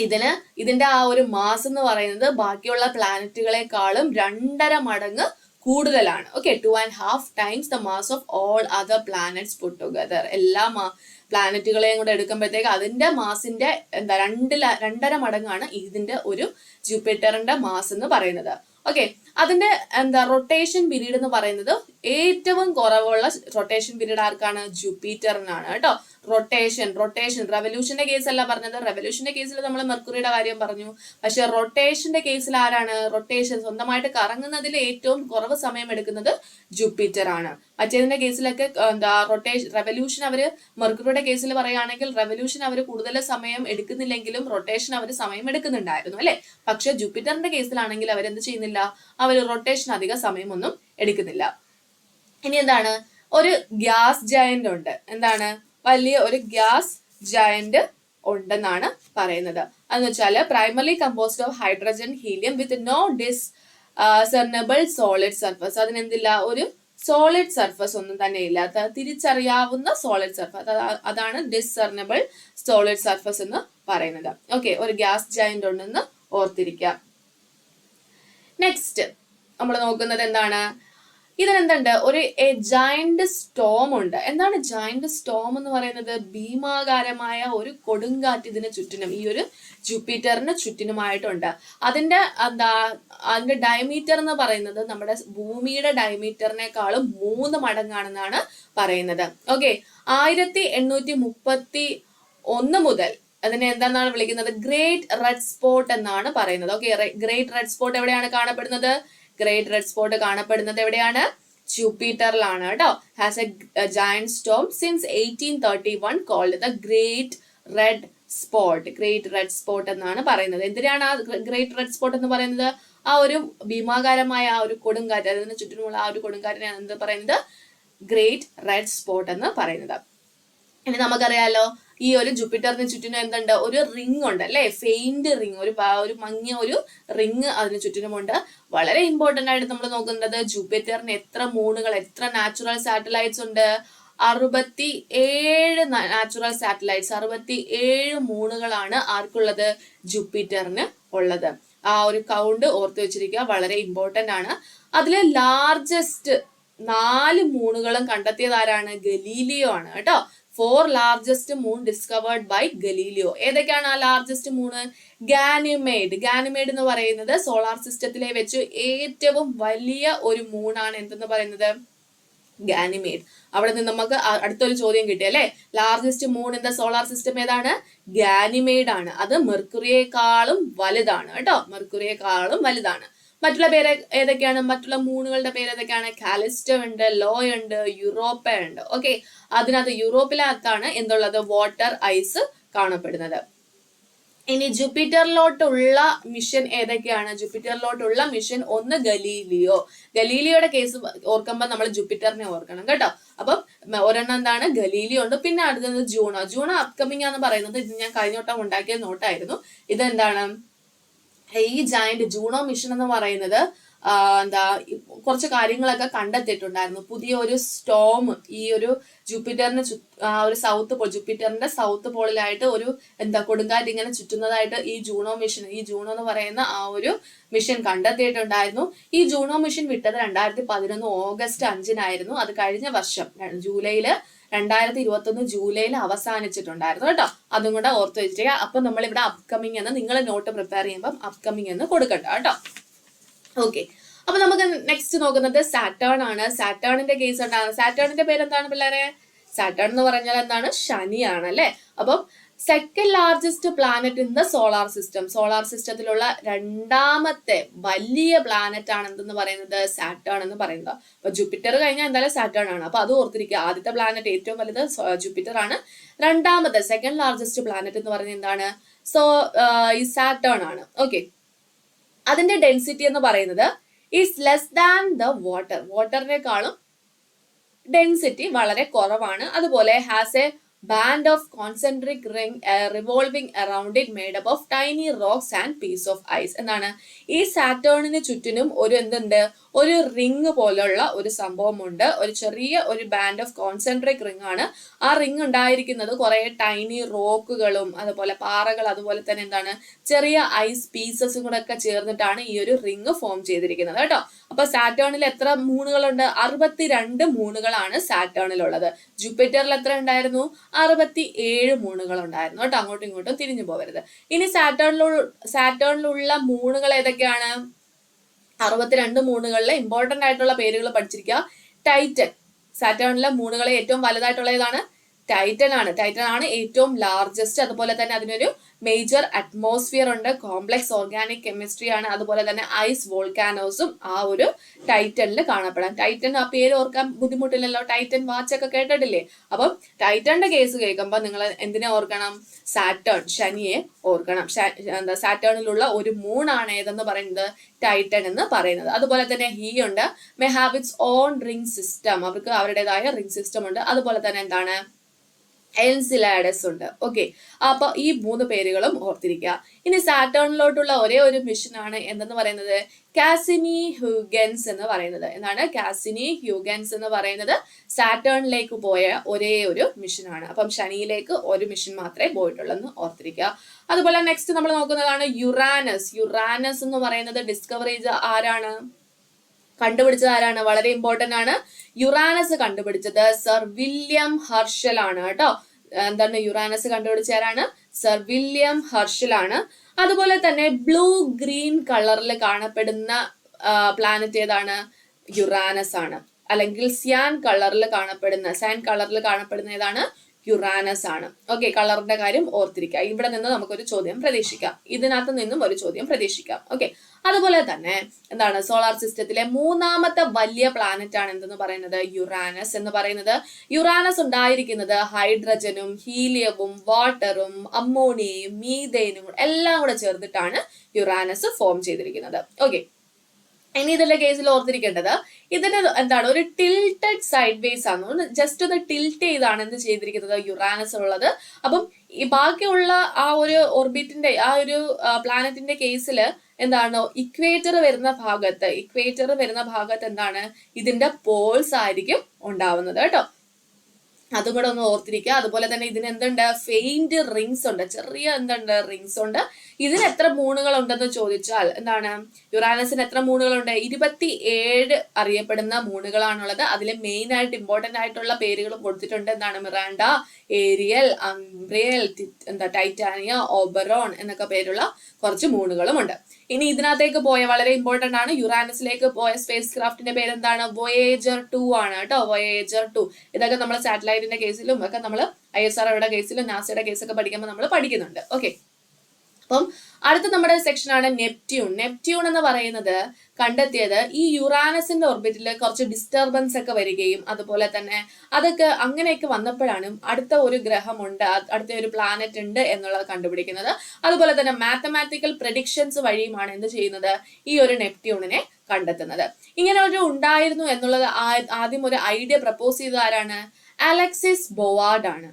ഇതിന്റെ ആ ഒരു മാസ് എന്ന് പറയുന്നത് ബാക്കിയുള്ള പ്ലാനറ്റുകളെക്കാളും 2.5 മടങ്ങ് കൂടുതലാണ്. Okay, 2.5 times the mass of all other planets put together. എല്ലാ പ്ലാനറ്റുകളെയും കൂടെ എടുക്കുമ്പോഴത്തേക്ക് അതിന്റെ മാസിന്റെ എന്താ 2.5 മടങ്ങാണ് ഇതിന്റെ ഒരു ജൂപ്പിറ്ററിന്റെ മാസ് എന്ന് പറയുന്നത്. ഓക്കെ, അതിന്റെ എന്താ റൊട്ടേഷൻ പീരീഡ് എന്ന് പറയുന്നത് ഏറ്റവും കുറവുള്ള റൊട്ടേഷൻ പീരീഡ് ആർക്കാണ്? ജൂപ്പിറ്ററിനാണ് കേട്ടോ. റൊട്ടേഷൻ റെവല്യൂഷന്റെ കേസ് അല്ല പറഞ്ഞത്. റെവല്യൂഷന്റെ കേസിൽ നമ്മൾ മെർക്കുറിയുടെ കാര്യം പറഞ്ഞു. പക്ഷെ റൊട്ടേഷന്റെ കേസിൽ ആരാണ്? റൊട്ടേഷൻ സ്വന്തമായിട്ട് കറങ്ങുന്നതിൽ ഏറ്റവും കുറവ് സമയം എടുക്കുന്നത് ജൂപ്പിറ്റർ ആണ്. മറ്റേതിന്റെ കേസിലൊക്കെ എന്താ റെവല്യൂഷൻ അവര് മെർക്കുറിയുടെ കേസിൽ പറയുകയാണെങ്കിൽ റെവല്യൂഷൻ അവർ കൂടുതൽ സമയം എടുക്കുന്നില്ലെങ്കിലും റൊട്ടേഷൻ അവർ സമയം എടുക്കുന്നുണ്ടായിരുന്നു അല്ലെ. പക്ഷെ ജൂപ്പിറ്ററിന്റെ കേസിലാണെങ്കിൽ അവരെന്ത് ചെയ്യുന്നില്ല? അവർ റൊട്ടേഷൻ അധിക സമയമൊന്നും എടുക്കുന്നില്ല. ഇനി എന്താണ്? ഒരു ഗ്യാസ് ജയന്റ് ഉണ്ട്. എന്താണ്? വലിയ ഒരു ഗ്യാസ് ജയന്റ് ഉണ്ടെന്നാണ് പറയുന്നത്. അതെന്ന് വെച്ചാൽ primarily composed of hydrogen, helium with no discernible solid surface. അതിനെന്തില്ല? ഒരു സോളിഡ് സർഫസ് ഒന്നും തന്നെ ഇല്ലാത്ത തിരിച്ചറിയാവുന്ന സോളിഡ് സർഫസ്, അതാണ് ഡിസ്സെർണബിൾ സോളിഡ് സർഫസ് എന്ന് പറയുന്നത്. ഓക്കെ, ഒരു ഗ്യാസ് ജയന്റ് ഉണ്ടെന്ന് ഓർത്തിരിക്കാം. നെക്സ്റ്റ് നമ്മൾ നോക്കുന്നത് എന്താണ്? ഇതിനെന്തുണ്ട്? ഒരു ജയന്റ് സ്റ്റോം ഉണ്ട്. എന്താണ് ജയന്റ് സ്റ്റോം എന്ന് പറയുന്നത്? ഭീമാകാരമായ ഒരു കൊടുങ്കാറ്റ് ഇതിന് ചുറ്റിനും, ഈ ഒരു ജൂപ്പിറ്ററിന് ചുറ്റിനുമായിട്ടുണ്ട്. അതിന്റെ ഡയമീറ്റർ എന്ന് പറയുന്നത് നമ്മുടെ ഭൂമിയുടെ ഡയമീറ്ററിനേക്കാളും 3 മടങ്ങാണെന്നാണ് പറയുന്നത്. ഓക്കെ, 1831 മുതൽ അതിനെ എന്താണെന്നാണ് വിളിക്കുന്നത്? ഗ്രേറ്റ് റെഡ് സ്പോട്ട് എന്നാണ് പറയുന്നത്. ഓക്കെ, ഗ്രേറ്റ് റെഡ് സ്പോട്ട് എവിടെയാണ് കാണപ്പെടുന്നത്? ഗ്രേറ്റ് റെഡ് സ്പോട്ട് കാണപ്പെടുന്നത് എവിടെയാണ്? ജൂപ്പിറ്ററിലാണ് കേട്ടോ. Has a giant storm since 1831 called the Great Red Spot. Great Red Spot എന്നാണ് പറയുന്നത്. എന്തിനാണ് ആ ഗ്രേറ്റ് റെഡ് സ്പോട്ട് എന്ന് പറയുന്നത്? ആ ഒരു ഭീമാകാരമായ ആ ഒരു കൊടുങ്കാറ്റ്, അതിന് ചുറ്റിനുമുള്ള ആ ഒരു കൊടുങ്കാറ്റിനാണ് എന്ത് പറയുന്നത്? ഗ്രേറ്റ് റെഡ് സ്പോട്ട് എന്ന് പറയുന്നത്. ഇനി നമുക്കറിയാലോ, ഈ ഒരു ജൂപ്പിറ്ററിന് ചുറ്റിനും എന്തുണ്ട്? ഒരു റിംഗ് ഉണ്ട് അല്ലെ. ഫെയിന്റ് റിംഗ്, ഒരു മങ്ങിയ ഒരു റിംഗ് അതിന് ചുറ്റിനുമുണ്ട്. വളരെ ഇമ്പോർട്ടന്റ് ആയിട്ട് നമ്മൾ നോക്കുന്നത് ജൂപ്പിറ്ററിന് എത്ര മൂണുകൾ, എത്ര നാച്ചുറൽ സാറ്റലൈറ്റ്സ് ഉണ്ട്? 67 നാച്ചുറൽ സാറ്റലൈറ്റ്സ്, 67 മൂണുകളാണ് ആർക്കുള്ളത്? ജൂപ്പിറ്ററിന് ഉള്ളത്. ആ ഒരു കൗണ്ട് ഓർത്ത് വെച്ചിരിക്കുക, വളരെ ഇമ്പോർട്ടന്റ് ആണ്. അതിലെ ലാർജസ്റ്റ് 4 മൂണുകളും കണ്ടെത്തിയത് ആരാണ്? ഗലീലിയോ ആണ് കേട്ടോ. 4 largest moon discovered by Galileo. ഏതൊക്കെയാണ് ആ ലാർജസ്റ്റ് മൂണ്? ഗാനിമേഡ്. ഗാനിമേഡ് എന്ന് പറയുന്നത് സോളാർ സിസ്റ്റത്തിലെ വെച്ച് ഏറ്റവും വലിയ ഒരു മൂണാണ്. എന്തെന്ന് പറയുന്നത്? ഗാനിമേഡ്. അവിടെ നിന്ന് നമുക്ക് അടുത്തൊരു ചോദ്യം കിട്ടി അല്ലെ. Largest moon in the solar system ഏതാണ്? ഗാനിമേഡ് ആണ്. അത് മെർക്കുറിയേക്കാളും വലുതാണ് കേട്ടോ. മെർക്കുറിയേക്കാളും വലുതാണ്. മറ്റുള്ള പേര് ഏതൊക്കെയാണ്? മറ്റുള്ള മൂണുകളുടെ പേര് ഏതൊക്കെയാണ്? കാലിസ്റ്റോ ഉണ്ട്, ലോ ഉണ്ട്, യൂറോപ്പ ഉണ്ട്. ഓക്കെ, അതിനകത്ത് യൂറോപ്പിനകത്താണ് എന്തുള്ളത്? വാട്ടർ ഐസ് കാണപ്പെടുന്നത്. ഇനി ജൂപ്പിറ്ററിലോട്ടുള്ള മിഷൻ ഏതൊക്കെയാണ്? ജൂപ്പിറ്ററിലോട്ടുള്ള മിഷൻ ഒന്ന് ഗലീലിയോ. ഗലീലിയോയുടെ കേസ് ഓർക്കുമ്പോൾ നമ്മൾ ജൂപ്പിറ്ററിനെ ഓർക്കണം കേട്ടോ. അപ്പം ഒരെണ്ണം എന്താണ്? ഗലീലിയോ ഉണ്ട്. പിന്നെ അടുത്തത് ജൂണോ. ജൂണോ അപ്കമിങ് ആണെന്ന് പറയുന്നത് ഇത് ഞാൻ കഴിഞ്ഞ വട്ടം ഉണ്ടാക്കിയ നോട്ടായിരുന്നു. ഇതെന്താണ്? ഈ ജയന്റ് ജൂണോ മിഷൻ എന്ന് പറയുന്നത് എന്താ കുറച്ച് കാര്യങ്ങളൊക്കെ കണ്ടെത്തിയിട്ടുണ്ടായിരുന്നു. പുതിയ ഒരു സ്റ്റോം ഈ ഒരു ജൂപ്പിറ്ററിന് ഒരു സൗത്ത് പോൾ, ജൂപ്പിറ്ററിന്റെ സൗത്ത് പോളിലായിട്ട് ഒരു കൊടുങ്കാറ്റ് ഇങ്ങനെ ചുറ്റുന്നതായിട്ട് ഈ ജൂണോ എന്ന് പറയുന്ന ആ ഒരു മിഷൻ കണ്ടെത്തിയിട്ടുണ്ടായിരുന്നു. ഈ ജൂണോ മിഷൻ വിട്ടത് 2011 ഓഗസ്റ്റ് 5-നായിരുന്നു. അത് കഴിഞ്ഞ വർഷം ജൂലൈയില് 2021 ജൂലൈയിൽ അവസാനിച്ചിട്ടുണ്ടായിരുന്നു കേട്ടോ. അതും കൂടെ ഓർത്ത് വെച്ചിരിക്കുക. അപ്പൊ നമ്മൾ ഇവിടെ അപ്കമിങ് എന്ന് നിങ്ങൾ നോട്ട് പ്രിപ്പയർ ചെയ്യുമ്പോൾ അപ്കമിങ് എന്ന് കൊടുക്കണ്ട കേട്ടോ. ഓക്കെ, അപ്പൊ നമുക്ക് നെക്സ്റ്റ് നോക്കുന്നത് സാറ്റേൺ ആണ്. സാറ്റേണിന്റെ കേസ് എന്താണ്? സാറ്റേണിന്റെ പേര് എന്താണ് പിള്ളേരെ? സാറ്റേൺ എന്ന് പറഞ്ഞാൽ എന്താണ്? ശനിയാണ് അല്ലെ. അപ്പം second largest planet in the solar system. Solar സിസ്റ്റത്തിലുള്ള രണ്ടാമത്തെ വലിയ പ്ലാനറ്റ് ആണ് എന്തെന്ന് പറയുന്നത്? സാറ്റേൺ എന്ന് പറയുന്നത്. അപ്പൊ ജൂപ്പിറ്റർ കഴിഞ്ഞാൽ എന്തായാലും സാറ്റേൺ ആണ്. അപ്പൊ അത് ഓർത്തിരിക്കുക. ആദ്യത്തെ പ്ലാനറ്റ് ഏറ്റവും വലുത് ജൂപ്പിറ്റർ ആണ്. രണ്ടാമത്തെ സെക്കൻഡ് ലാർജസ്റ്റ് പ്ലാനറ്റ് എന്ന് പറയുന്നത് എന്താണ്? ഈ സാറ്റേൺ ആണ്. ഓക്കെ, അതിന്റെ ഡെൻസിറ്റി എന്ന് പറയുന്നത് is less than the water. വാട്ടറിനേക്കാളും ഡെൻസിറ്റി വളരെ കുറവാണ്. അതുപോലെ has a band of concentric ring revolving around it made up of tiny rocks and piece of ice. എന്താണ്? ഈ സാറ്റേണിന് ചുറ്റിനും ഒരു എന്തുണ്ട്? ഒരു റിങ് പോലുള്ള ഒരു സംഭവമുണ്ട്. ഒരു ചെറിയ ഒരു ബാൻഡ് ഓഫ് കോൺസെൻട്രിക് റിങ് ആണ്. ആ റിങ് ഉണ്ടായിരിക്കുന്നത് കുറെ ടൈനി റോക്കുകളും അതുപോലെ പാറകൾ, അതുപോലെ തന്നെ എന്താണ് ചെറിയ ഐസ് പീസസും കൂടെ ഒക്കെ ചേർന്നിട്ടാണ് ഈ ഒരു റിങ് ഫോം ചെയ്തിരിക്കുന്നത് കേട്ടോ. അപ്പൊ സാറ്റേണിൽ എത്ര മൂണുകളുണ്ട്? 62 മൂണുകളാണ് സാറ്റേണിലുള്ളത്. ജൂപ്പിറ്ററിൽ എത്ര ഉണ്ടായിരുന്നു? 67 മൂണുകൾ ഉണ്ടായിരുന്നു കേട്ടോ. അങ്ങോട്ടും ഇങ്ങോട്ടും തിരിഞ്ഞു പോകരുത്. ഇനി സാറ്റേണിലുള്ള മൂണുകൾ ഏതൊക്കെയാണ്? 62 മൂണുകളിലെ ഇമ്പോർട്ടന്റ് ആയിട്ടുള്ള പേരുകൾ പഠിച്ചിരിക്കുക. ടൈറ്റൻ. സാറ്റേണിലെ മൂണുകളെ ഏറ്റവും വലുതായിട്ടുള്ള ഏതാണ്? ടൈറ്റൻ ആണ്. ടൈറ്റൻ ആണ് ഏറ്റവും ലാർജസ്റ്റ്. അതുപോലെ തന്നെ അതിനൊരു മേജർ അറ്റ്മോസ്ഫിയർ ഉണ്ട്. കോംപ്ലക്സ് ഓർഗാനിക് കെമിസ്ട്രി ആണ്. അതുപോലെ തന്നെ ഐസ് വോൾക്കാനോസും ആ ഒരു ടൈറ്റനിൽ കാണപ്പെടാം. ടൈറ്റൻ ആ പേര് ഓർക്കാൻ ബുദ്ധിമുട്ടില്ലല്ലോ. ടൈറ്റൻ വാച്ച് ഒക്കെ കേട്ടിട്ടില്ലേ? അപ്പം ടൈറ്റന്റെ കേസ് കേൾക്കുമ്പോൾ നിങ്ങൾ എന്തിനെ ഓർക്കണം? സാറ്റേൺ, ശനിയെ ഓർക്കണം. സാറ്റേണിലുള്ള ഒരു മൂണാണ് ഏതെന്ന് പറയുന്നത്? ടൈറ്റൻ എന്ന് പറയുന്നത്. അതുപോലെ തന്നെ ഹീ ഉണ്ട്. May have its on ring system. അവർക്ക് അവരുടേതായ റിംഗ് സിസ്റ്റം ഉണ്ട്. അതുപോലെ തന്നെ എന്താണ്? എൻസിലാഡസ് ഉണ്ട്. ഓക്കെ, അപ്പൊ ഈ 3 പേരുകളും ഓർത്തിരിക്കുക. ഇനി സാറ്റേണിലോട്ടുള്ള ഒരേ ഒരു മിഷൻ ആണ് എന്തെന്ന് പറയുന്നത്? കാസിനി ഹ്യൂഗൻസ് എന്ന് പറയുന്നത്. എന്താണ്? കാസിനി ഹ്യൂഗൻസ് എന്ന് പറയുന്നത് സാറ്റേണിലേക്ക് പോയ ഒരേ ഒരു മിഷൻ ആണ്. അപ്പം ശനിയിലേക്ക് ഒരു മിഷൻ മാത്രമേ പോയിട്ടുള്ളൂ ഓർത്തിരിക്കുക. അതുപോലെ നെക്സ്റ്റ് നമ്മൾ നോക്കുന്നതാണ് യുറാനസ്. യുറാനസ് എന്ന് പറയുന്നത് ഡിസ്കവർ ചെയ്ത ആരാണ്? കണ്ടുപിടിച്ചത് ആരാണ്? വളരെ ഇമ്പോർട്ടന്റ് ആണ്. യുറാനസ് കണ്ടുപിടിച്ചത് സർ വില്യം ഹർഷൽ ആണ് കേട്ടോ. എന്താണ്? യുറാനസ് കണ്ടുപിടിച്ച ആരാണ്? സർ വില്യം ഹർഷൽ ആണ്. അതുപോലെ തന്നെ ബ്ലൂ ഗ്രീൻ കളറിൽ കാണപ്പെടുന്ന പ്ലാനറ്റ് ഏതാണ്? യുറാനസ് ആണ്. അല്ലെങ്കിൽ സ്യാൻ കളറിൽ കാണപ്പെടുന്ന ഏതാണ്? യുറാനസ് ആണ്. ഓക്കെ, കളറിന്റെ കാര്യം ഓർത്തിരിക്കുക. ഇവിടെ നിന്ന് നമുക്കൊരു ചോദ്യം പ്രതീക്ഷിക്കാം. ഇതിനകത്ത് നിന്നും ഒരു ചോദ്യം പ്രതീക്ഷിക്കാം. ഓക്കെ, അതുപോലെ തന്നെ എന്താണ്? സോളാർ സിസ്റ്റത്തിലെ 3ാമത്തെ വലിയ പ്ലാനറ്റ് ആണ് എന്തെന്ന് പറയുന്നത്? യുറാനസ് എന്ന് പറയുന്നത്. യുറാനസ് ഉണ്ടായിരിക്കുന്നത് ഹൈഡ്രജനും ഹീലിയവും വാട്ടറും അമ്മോണിയയും മീഥേനും എല്ലാം കൂടെ ചേർന്നിട്ടാണ് യുറാനസ് ഫോം ചെയ്തിരിക്കുന്നത്. ഓക്കെ, ഇനി ഇതിന്റെ കേസിൽ ഓർത്തിരിക്കേണ്ടത് ഇതിന് എന്താണ്? ഒരു ടിൽറ്റഡ് സൈഡ് വേസ് ആണ്. ജസ്റ്റ് ഒന്ന് ടിൽറ്റ് ചെയ്താണ് എന്ത് ചെയ്തിരിക്കുന്നത്? യുറാനസ് ഉള്ളത്. അപ്പം ഈ ബാക്കിയുള്ള ആ ഒരു ഓർബിറ്റിന്റെ ആ ഒരു പ്ലാനറ്റിന്റെ കേസിൽ എന്താണ്? ഇക്വേറ്റർ വരുന്ന ഭാഗത്ത് എന്താണ്? ഇതിന്റെ പോൾസ് ആയിരിക്കും ഉണ്ടാവുന്നത് കേട്ടോ. അതും കൂടെ ഒന്ന് ഓർത്തിരിക്കുക. അതുപോലെ തന്നെ ഇതിന് എന്തുണ്ട്? ഫെയിന്റ് റിങ്സ് ഉണ്ട്. ചെറിയ റിങ്സ് ഉണ്ട്. ഇതിന് എത്ര മൂണുകൾ ഉണ്ടെന്ന് ചോദിച്ചാൽ എന്താണ്? യുറാനസിന് എത്ര മൂണുകളുണ്ട്? 27 അറിയപ്പെടുന്ന മൂണുകളാണുള്ളത്. അതിൽ മെയിൻ ആയിട്ട് ഇമ്പോർട്ടന്റ് ആയിട്ടുള്ള പേരുകൾ കൊടുത്തിട്ടുണ്ട്. എന്താണ്? മിറാൻഡ, ഏരിയൽ, അംബ്രിയൽ, ടൈറ്റാനിയ, ഓബറോൺ എന്നൊക്കെ പേരുള്ള കുറച്ച് മൂണുകളും ഉണ്ട്. ഇനി ഇതിനകത്തേക്ക് പോയ വളരെ ഇമ്പോർട്ടന്റ് ആണ്. യുറാനസിലേക്ക് പോയ സ്പേസ് ക്രാഫ്റ്റിന്റെ പേര് എന്താണ്? വോയേജർ 2 ആണ് കേട്ടോ. വോയേജർ 2. ഇതൊക്കെ നമ്മൾ സാറ്റലൈറ്റിന്റെ കേസിലും ഒക്കെ നമ്മൾ ISROയുടെ കേസിലും നാസയുടെ കേസൊക്കെ പഠിക്കുമ്പോൾ നമ്മൾ പഠിക്കുന്നുണ്ട്. ഓക്കെ, അപ്പം അടുത്ത നമ്മുടെ സെക്ഷനാണ് നെപ്റ്റ്യൂൺ. നെപ്റ്റ്യൂൺ എന്ന് പറയുന്നത് കണ്ടെത്തിയത് ഈ യുറാനസിന്റെ ഓർബിറ്റിൽ കുറച്ച് ഡിസ്റ്റർബൻസ് ഒക്കെ വരികയും അതുപോലെ തന്നെ അതൊക്കെ അങ്ങനെയൊക്കെ വന്നപ്പോഴാണ് അടുത്ത ഒരു ഗ്രഹമുണ്ട്, അടുത്ത ഒരു പ്ലാനറ്റ് ഉണ്ട് എന്നുള്ളത് കണ്ടുപിടിക്കുന്നത്. അതുപോലെ തന്നെ മാത്തമാറ്റിക്കൽ പ്രഡിക്ഷൻസ് വഴിയുമാണ് എന്ത് ചെയ്യുന്നത്, ഈ ഒരു നെപ്റ്റ്യൂണിനെ കണ്ടെത്തുന്നത്. ഇങ്ങനെ ഒരു ഉണ്ടായിരുന്നു എന്നുള്ളത് ആദ്യം ഒരു ഐഡിയ പ്രപ്പോസ് ചെയ്ത ആരാണ്? അലക്സിസ് ബൊവാർഡ് ആണ്.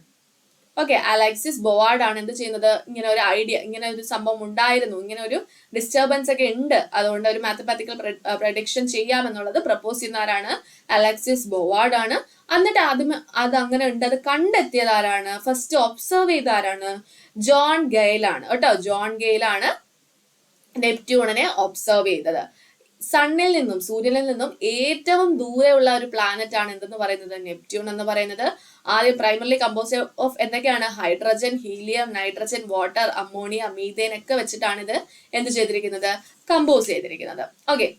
ഓക്കെ, അലക്സിസ് ബൊവാർഡ് ആണ് എന്ത് ചെയ്യുന്നത്, ഇങ്ങനെ ഒരു ഐഡിയ, ഇങ്ങനെ ഒരു സംഭവം ഉണ്ടായിരുന്നു, ഇങ്ങനെ ഒരു ഡിസ്റ്റർബൻസ് ഒക്കെ ഉണ്ട്, അതുകൊണ്ട് ഒരു മാത്തമാറ്റിക്കൽ പ്രഡിക്ഷൻ ചെയ്യാമെന്നുള്ളത് പ്രപ്പോസ് ചെയ്യുന്ന ആരാണ്? അലക്സിസ് ബൊവാർഡ് ആണ്. എന്നിട്ട് അത് അങ്ങനെ ഉണ്ട്, അത് കണ്ടെത്തിയത് ആരാണ്? ഫസ്റ്റ് ഒബ്സർവ് ചെയ്ത ആരാണ്? ജോൺ ഗെയിൽ ആണ് കേട്ടോ. ജോൺ ഗെയിൽ ആണ് നെപ്റ്റ്യൂണിനെ ഒബ്സർവ് ചെയ്തത്. സണ്ണിൽ നിന്നും, സൂര്യനിൽ നിന്നും ഏറ്റവും ദൂരെയുള്ള ഒരു പ്ലാനറ്റ് ആണ് എന്തെന്ന് പറയുന്നത്? നെപ്റ്റ്യൂൺ എന്ന് പറയുന്നത്. ആദ്യം പ്രൈമറിലി കമ്പോസ് ഓഫ് എന്തൊക്കെയാണ്? Hydrogen, helium, nitrogen, water, ammonia, methane ഒക്കെ വെച്ചിട്ടാണ് ഇത് എന്ത് ചെയ്തിരിക്കുന്നത്? കമ്പോസ് ചെയ്തിരിക്കുന്നത്. ഓക്കെ,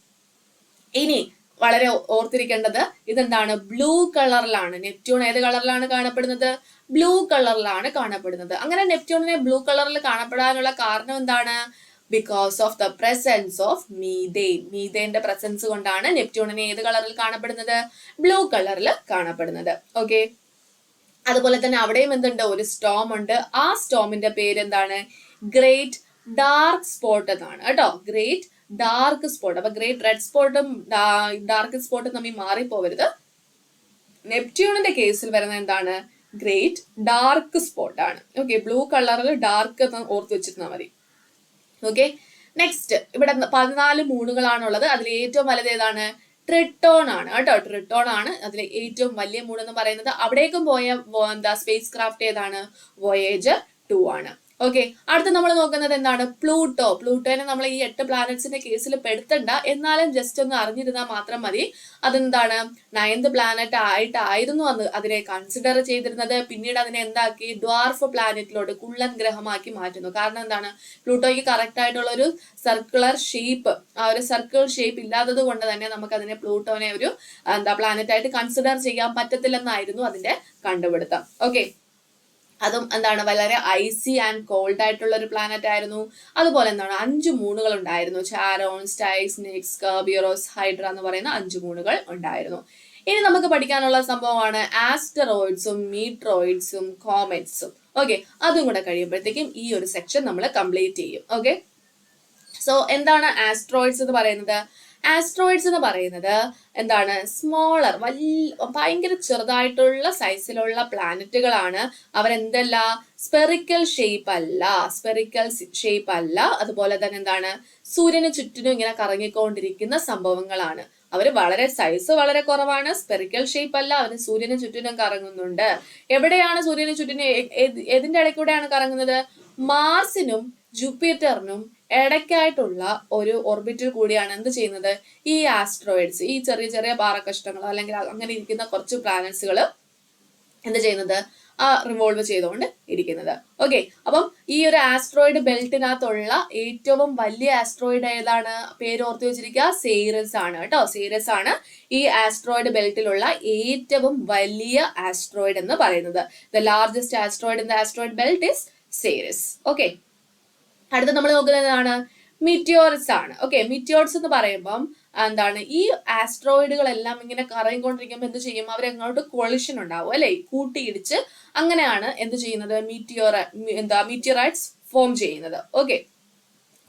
ഇനി വളരെ ഓർത്തിരിക്കേണ്ടത് ഇതെന്താണ്? ബ്ലൂ കളറിലാണ്. നെപ്റ്റ്യൂൺ ഏത് കളറിലാണ് കാണപ്പെടുന്നത്? ബ്ലൂ കളറിലാണ് കാണപ്പെടുന്നത്. അങ്ങനെ നെപ്റ്റ്യൂണിനെ ബ്ലൂ കളറിൽ കാണപ്പെടാനുള്ള കാരണം എന്താണ്? Because of the presence of methane. മീഥെയിന്റെ പ്രസൻസ് കൊണ്ടാണ് നെപ്റ്റ്യൂണിനെ ഏത് കളറിൽ കാണപ്പെടുന്നത്? ബ്ലൂ കളറിൽ കാണപ്പെടുന്നത്. ഓക്കെ, അതുപോലെ തന്നെ അവിടെയും എന്തുണ്ട്? ഒരു സ്റ്റോം ഉണ്ട്. ആ സ്റ്റോമിന്റെ പേര് എന്താണ്? ഗ്രേറ്റ് ഡാർക്ക് സ്പോട്ട് എന്നാണ് കേട്ടോ. Great dark spot. അപ്പൊ ഗ്രേറ്റ് റെഡ് സ്പോട്ടും ഡാർക്ക് സ്പോട്ടും തമ്മിൽ മാറിപ്പോവരുത്. നെപ്റ്റ്യൂണിന്റെ കേസിൽ വരുന്നത് എന്താണ്? ഗ്രേറ്റ് ഡാർക്ക് സ്പോട്ട് ആണ്. ഓക്കെ, ബ്ലൂ കളറിൽ ഡാർക്ക് എന്ന് ഓർത്ത് വെച്ചിരുന്നാൽ മതി. ഓക്കെ, നെക്സ്റ്റ് ഇവിടെ 14 മൂണുകളാണുള്ളത്. അതിൽ ഏറ്റവും വലുത് ഏതാണ്? ട്രിട്ടോൺ ആണ് കേട്ടോ. ട്രിട്ടോൺ ആണ് അതിലെ ഏറ്റവും വലിയ മൂൺ എന്ന് പറയുന്നത്. അവിടേക്കും പോയ സ്പേസ് ക്രാഫ്റ്റ് ഏതാണ്? വോയേജർ 2 ആണ്. ഓക്കെ, അടുത്ത് നമ്മൾ നോക്കുന്നത് എന്താണ്? പ്ലൂട്ടോ. പ്ലൂട്ടോനെ നമ്മൾ ഈ 8 പ്ലാനറ്റ്സിന്റെ കേസിൽ പെടുത്തണ്ട, എന്നാലും ജസ്റ്റ് ഒന്ന് അറിഞ്ഞിരുന്നാൽ മാത്രം മതി. അതെന്താണ്? 9th പ്ലാനറ്റ് ആയിട്ടായിരുന്നു അന്ന് അതിനെ കൺസിഡർ ചെയ്തിരുന്നത്. പിന്നീട് അതിനെ എന്താക്കി? ഡ്വാർഫ് പ്ലാനറ്റിലോട്ട്, കുള്ളൻ ഗ്രഹമാക്കി മാറ്റുന്നു. കാരണം എന്താണ്? പ്ലൂട്ടോയ്ക്ക് കറക്റ്റ് ആയിട്ടുള്ള ഒരു സർക്കുലർ ഷേപ്പ്, ആ ഒരു സർക്കിൾ ഷേപ്പ് ഇല്ലാത്തത് കൊണ്ട് തന്നെ നമുക്ക് അതിനെ പ്ലൂട്ടോനെ ഒരു പ്ലാനറ്റ് ആയിട്ട് കൺസിഡർ ചെയ്യാൻ പറ്റത്തില്ലെന്നായിരുന്നു അതിന്റെ കണ്ടുപിടുത്തം. ഓക്കെ, അതും എന്താണ്? വളരെ ഐസി ആൻഡ് കോൾഡ് ആയിട്ടുള്ള ഒരു പ്ലാനറ്റ് ആയിരുന്നു. അതുപോലെ എന്താണ്? 5 മൂണുകൾ ഉണ്ടായിരുന്നു. ചാരോൺ, സ്റ്റൈക്സ്, നെക്സ്, കർബിയറോസ്, ഹൈഡ്ര എന്ന് പറയുന്ന 5 മൂണുകൾ ഉണ്ടായിരുന്നു. ഇനി നമുക്ക് പഠിക്കാനുള്ള സംഭവമാണ് ആസ്റ്ററോയിഡ്സും മീട്രോയിഡ്സും കോമറ്റ്സും. ഓക്കെ, അതും കൂടെ കഴിയുമ്പോഴത്തേക്കും ഈ ഒരു സെക്ഷൻ നമ്മൾ കംപ്ലീറ്റ് ചെയ്യും. ഓക്കെ, സോ എന്താണ് ആസ്ട്രോയിഡ്സ് എന്ന് പറയുന്നത്? ആസ്ട്രോയിഡ്സ് എന്ന് പറയുന്നത് എന്താണ്? സ്മോളർ, ഭയങ്കര ചെറുതായിട്ടുള്ള സൈസിലുള്ള പ്ലാനറ്റുകളാണ്. അവരെന്തല്ല? സ്പെറിക്കൽ ഷേപ്പ് അല്ല. അതുപോലെ തന്നെ എന്താണ്? സൂര്യന് ചുറ്റിനും ഇങ്ങനെ കറങ്ങിക്കൊണ്ടിരിക്കുന്ന സംഭവങ്ങളാണ്. അവർ വളരെ സൈസ് വളരെ കുറവാണ്, സ്പെറിക്കൽ ഷേപ്പ് അല്ല, അവർ സൂര്യന് ചുറ്റിനും കറങ്ങുന്നുണ്ട്. എവിടെയാണ് സൂര്യന് ചുറ്റിനും ഏതിന്റെ ഇടയ്ക്കൂടെയാണ് കറങ്ങുന്നത്? മാർസിനും ജൂപ്പിറ്ററിനും ഇടയ്ക്കായിട്ടുള്ള ഒരു ഓർബിറ്റിൽ കൂടിയാണ് എന്ത് ചെയ്യുന്നത്? ഈ ആസ്ട്രോയിഡ്സ്, ഈ ചെറിയ ചെറിയ പാറക്കഷ്ണങ്ങൾ അല്ലെങ്കിൽ അങ്ങനെ ഇരിക്കുന്ന കുറച്ച് പ്ലാനറ്റ്സുകൾ എന്ത് ചെയ്യുന്നത്? റിവോൾവ് ചെയ്തുകൊണ്ട് ഇരിക്കുന്നത്. ഓക്കെ, അപ്പം ഈ ഒരു ആസ്ട്രോയിഡ് ബെൽറ്റിനകത്തുള്ള ഏറ്റവും വലിയ ആസ്ട്രോയിഡ് ഏതാണ്? പേര് ഓർത്ത് വെച്ചിരിക്കുക, സെയ്റസ് ആണ് കേട്ടോ. സെയ്റസ് ആണ് ഈ ആസ്ട്രോയിഡ് ബെൽറ്റിലുള്ള ഏറ്റവും വലിയ ആസ്ട്രോയിഡ് എന്ന് പറയുന്നത്. The largest asteroid in the asteroid belt is Ceres. Okay, അടുത്ത നമ്മൾ നോക്കുന്നതാണ് മിറ്റിയോർസ് ആണ്. ഓക്കെ, മിറ്റിയോർസ് എന്ന് പറയുമ്പം എന്താണ്? ഈ ആസ്ട്രോയിഡുകളെല്ലാം ഇങ്ങനെ കറങ്ങിക്കൊണ്ടിരിക്കുമ്പോൾ എന്ത് ചെയ്യും? അവരെങ്ങോട്ട് കൊളിഷൻ ഉണ്ടാവും അല്ലെ, കൂട്ടിയിടിച്ച് അങ്ങനെയാണ് എന്ത് ചെയ്യുന്നത്? മീറ്റിയോറൈറ്റ്സ് ഫോം ചെയ്യുന്നത്. ഓക്കെ,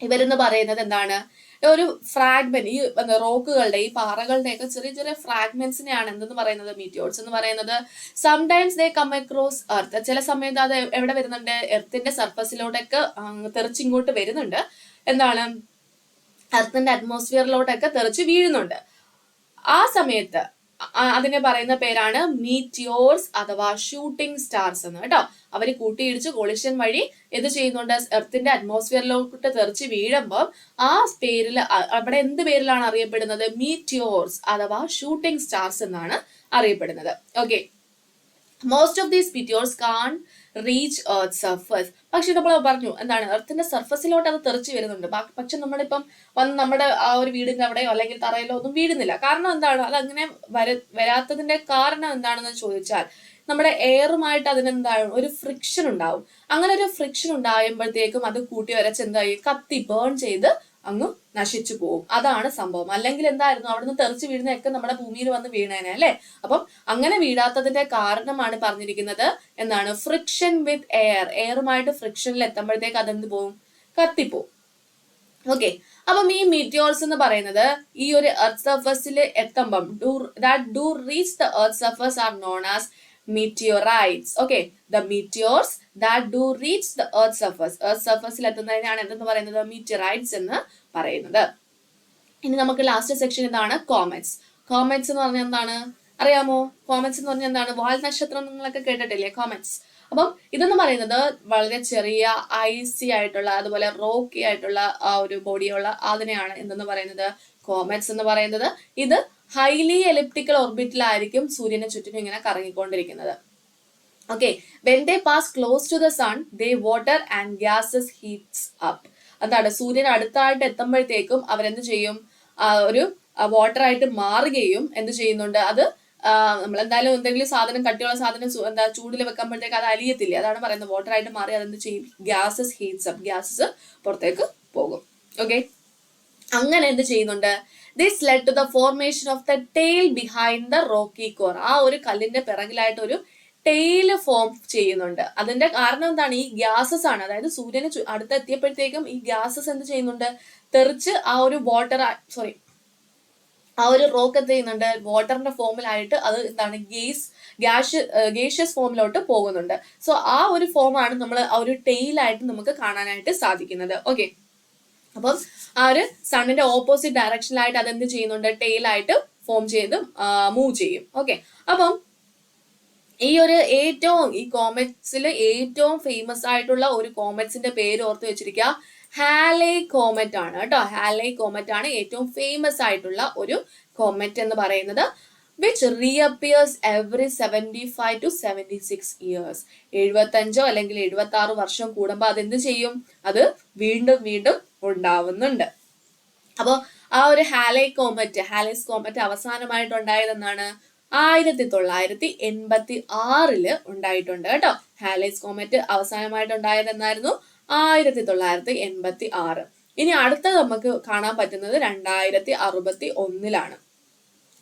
ഇവരെന്ന് പറയുന്നത് എന്താണ്? ഒരു ഫ്രാഗ്മെന്റ്, ഈ റോക്കുകളുടെ, ഈ പാറകളുടെ ഒക്കെ ചെറിയ ചെറിയ ഫ്രാഗ്മെന്റ്സിനെയാണ് എന്തെന്ന് പറയുന്നത്? മീറ്റിയോർസ് എന്ന് പറയുന്നത്. Sometimes they come across Earth. ചില സമയത്ത് അത് എവിടെ വരുന്നുണ്ട്? എർത്തിന്റെ സർഫസിലോട്ടൊക്കെ തെറിച്ചിങ്ങോട്ട് വരുന്നുണ്ട്. എന്താണ്? എർത്തിന്റെ അറ്റ്മോസ്ഫിയറിലോട്ടൊക്കെ തെറിച്ച് വീഴുന്നുണ്ട്. ആ സമയത്ത് അതിനെ പറയുന്ന പേരാണ് മീറ്റിയോർസ് അഥവാ ഷൂട്ടിംഗ് സ്റ്റാർസ് എന്ന് കേട്ടോ. അവർ കൂട്ടിയിടിച്ച് കൊളിഷൻ വഴി എന്ത് ചെയ്യുന്നുണ്ട്? എർത്തിന്റെ അറ്റ്മോസ്ഫിയറിലോട്ട് തെറിച്ച് വീഴുമ്പോൾ ആ പേരിൽ, അവിടെ എന്ത് പേരിലാണ് അറിയപ്പെടുന്നത്? മീറ്റിയോർസ് അഥവാ ഷൂട്ടിംഗ് സ്റ്റാർസ് എന്നാണ് അറിയപ്പെടുന്നത്. Okay, most of these meteors can reach earth surface. പക്ഷെ നമ്മൾ പറഞ്ഞു എന്താണ്? എർത്തിന്റെ സർഫസിലോട്ട് അത് തെറിച്ച് വരുന്നുണ്ട്. പക്ഷെ നമ്മളിപ്പം വന്ന് നമ്മുടെ ആ ഒരു വീടിന്റെ അവിടെയോ അല്ലെങ്കിൽ തറയിലോ ഒന്നും വീഴുന്നില്ല. കാരണം എന്താണ്? അതങ്ങനെ വരാത്തതിന്റെ കാരണം എന്താണെന്ന് ചോദിച്ചാൽ നമ്മുടെ എയറുമായിട്ട് അതിനെന്താകും, ഒരു ഫ്രിക്ഷൻ ഉണ്ടാവും. അങ്ങനെ ഒരു ഫ്രിക്ഷൻ ഉണ്ടാകുമ്പോഴത്തേക്കും അത് കൂട്ടി വരച്ച് എന്തായി, കത്തി ബേൺ ചെയ്ത് അങ്ങ് നശിച്ചു പോകും. അതാണ് സംഭവം. അല്ലെങ്കിൽ എന്തായിരുന്നു, അവിടുന്ന് തെറിച്ച് വീഴുന്നതൊക്കെ നമ്മുടെ ഭൂമിയിൽ വന്ന് വീണേനെ അല്ലെ. അപ്പം അങ്ങനെ വീഴാത്തതിന്റെ കാരണമാണ് പറഞ്ഞിരിക്കുന്നത് എന്താണ്, ഫ്രിക്ഷൻ വിത്ത് എയർ. എയറുമായിട്ട് ഫ്രിക്ഷനിൽ എത്തുമ്പോഴത്തേക്ക് അതെന്ത് പോവും, കത്തിപ്പോവും. ഓക്കെ, അപ്പം ഈ മീറ്റിയോർസ് എന്ന് പറയുന്നത് ഈ ഒരു എർത്ത് സർഫസിൽ എത്തുമ്പം do reach the earth surface R known as meteorites. Okay, the meteors that do reach the earth surface. earth surfaceൽ എത്തുന്നതിനാണ് എന്തെന്ന് പറയുന്നത്, meteorites എന്ന് പറയുന്നത്. ഇനി നമുക്ക് ലാസ്റ്റ് സെക്ഷൻ ഇതാണ് കോമറ്റ്സ്. കോമറ്റ്സ് എന്ന് പറഞ്ഞാൽ എന്താണ് അറിയാമോ? കോമറ്റ്സ് എന്ന് പറഞ്ഞാൽ എന്താണ്, വാൽ നക്ഷത്രം നിങ്ങളൊക്കെ കേട്ടിട്ടില്ലേ, കോമറ്റ്സ്. അപ്പം ഇതെന്ന് പറയുന്നത് വളരെ ചെറിയ ഐസി ആയിട്ടുള്ള, അതുപോലെ റോക്കി ആയിട്ടുള്ള ആ ഒരു ബോഡിയുള്ള അതിനെയാണ് എന്തെന്ന് പറയുന്നത്, കോമറ്റ്സ് എന്ന് പറയുന്നത്. ഇത് ഹൈലി എലിപ്റ്റിക്കൽ ഓർബിറ്റിലായിരിക്കും സൂര്യനെ ചുറ്റിനും ഇങ്ങനെ കറങ്ങിക്കൊണ്ടിരിക്കുന്നത്. Okay, when they pass close to the sun they water and gases heats up. എന്താണ്, സൂര്യൻ അടുത്തായിട്ട് എത്തുമ്പോഴത്തേക്കും അവരെന്ത് ചെയ്യും, ഒരു വാട്ടർ ആയിട്ട് മാറുകയും എന്ത് ചെയ്യുന്നുണ്ട്, അത് നമ്മൾ എന്തായാലും എന്തെങ്കിലും സാധനം, കട്ടിയുള്ള സാധനം എന്താ ചൂടിൽ വെക്കുമ്പോഴത്തേക്ക് അത് അലിയത്തില്ലേ, അതാണ് പറയുന്നത്. വാട്ടർ ആയിട്ട് മാറി അതെന്ത് ചെയ്യും, ഗ്യാസസ് ഹീറ്റ്സ് അപ്പ്, ഗ്യാസസ് പുറത്തേക്ക് പോകും. ഓക്കെ, അങ്ങനെ എന്ത് ചെയ്യുന്നുണ്ട്, this led to the formation of the tail behind the rocky core. ആ ഒരു കല്ലിന്റെ പിറകിലായിട്ട് ഒരു ടെയിൽ ഫോം ചെയ്യുന്നുണ്ട്. അതിന്റെ കാരണം എന്താണ്, ഈ ഗ്യാസസ് ആണ്. അതായത് സൂര്യന് അടുത്തെത്തിയപ്പോഴത്തേക്കും ഈ ഗ്യാസസ് എന്ത് ചെയ്യുന്നുണ്ട്, തെറിച്ച് ആ ഒരു ആ ഒരു റോക്ക് എന്ത് ചെയ്യുന്നുണ്ട്, വാട്ടറിന്റെ ഫോമിലായിട്ട് അത് എന്താണ്, ഗേഷ്യസ് ഫോമിലോട്ട് പോകുന്നുണ്ട്. സോ ആ ഒരു ഫോമാണ് നമ്മൾ ആ ഒരു ടെയിലായിട്ട് നമുക്ക് കാണാനായിട്ട് സാധിക്കുന്നത്. ഓക്കെ, അപ്പം ആ ഒരു സണ്ണിന്റെ ഓപ്പോസിറ്റ് ഡയറക്ഷനിലായിട്ട് അതെന്ത് ചെയ്യുന്നുണ്ട്, ടെയിലായിട്ട് ഫോം ചെയ്ത് മൂവ് ചെയ്യും. ഓക്കെ, അപ്പം ഈ കോമറ്റ്സിൽ ഏറ്റവും ഫേമസ് ആയിട്ടുള്ള ഒരു കോമറ്റ്സിന്റെ പേര് ഓർത്ത് വെച്ചിരിക്കുക, ഹാലെ കോമറ്റ് ആണ് കേട്ടോ. ഹാലെ കോമറ്റ് ആണ് ഏറ്റവും ഫേമസ് ആയിട്ടുള്ള ഒരു കോമറ്റ് എന്ന് പറയുന്നത്. Which reappears every 75 to 76 years. 75 അല്ലെങ്കിൽ 76 വർഷം കൂടുമ്പോൾ അതെന്ത് ചെയ്യും, അത് വീണ്ടും വീണ്ടും ഉണ്ടാവുന്നുണ്ട്. അപ്പോൾ ആ ഒരു ഹാലേസ് കോമറ്റ് അവസാനമായിട്ട് ഉണ്ടായതെന്നാണ് 1986 ഉണ്ടായിട്ടുണ്ട് കേട്ടോ. ഹാലേസ് കോമറ്റ് അവസാനമായിട്ട് ഉണ്ടായതെന്നായിരുന്നു 1986. ഇനി അടുത്തത് നമുക്ക് കാണാൻ പറ്റുന്നത് 2061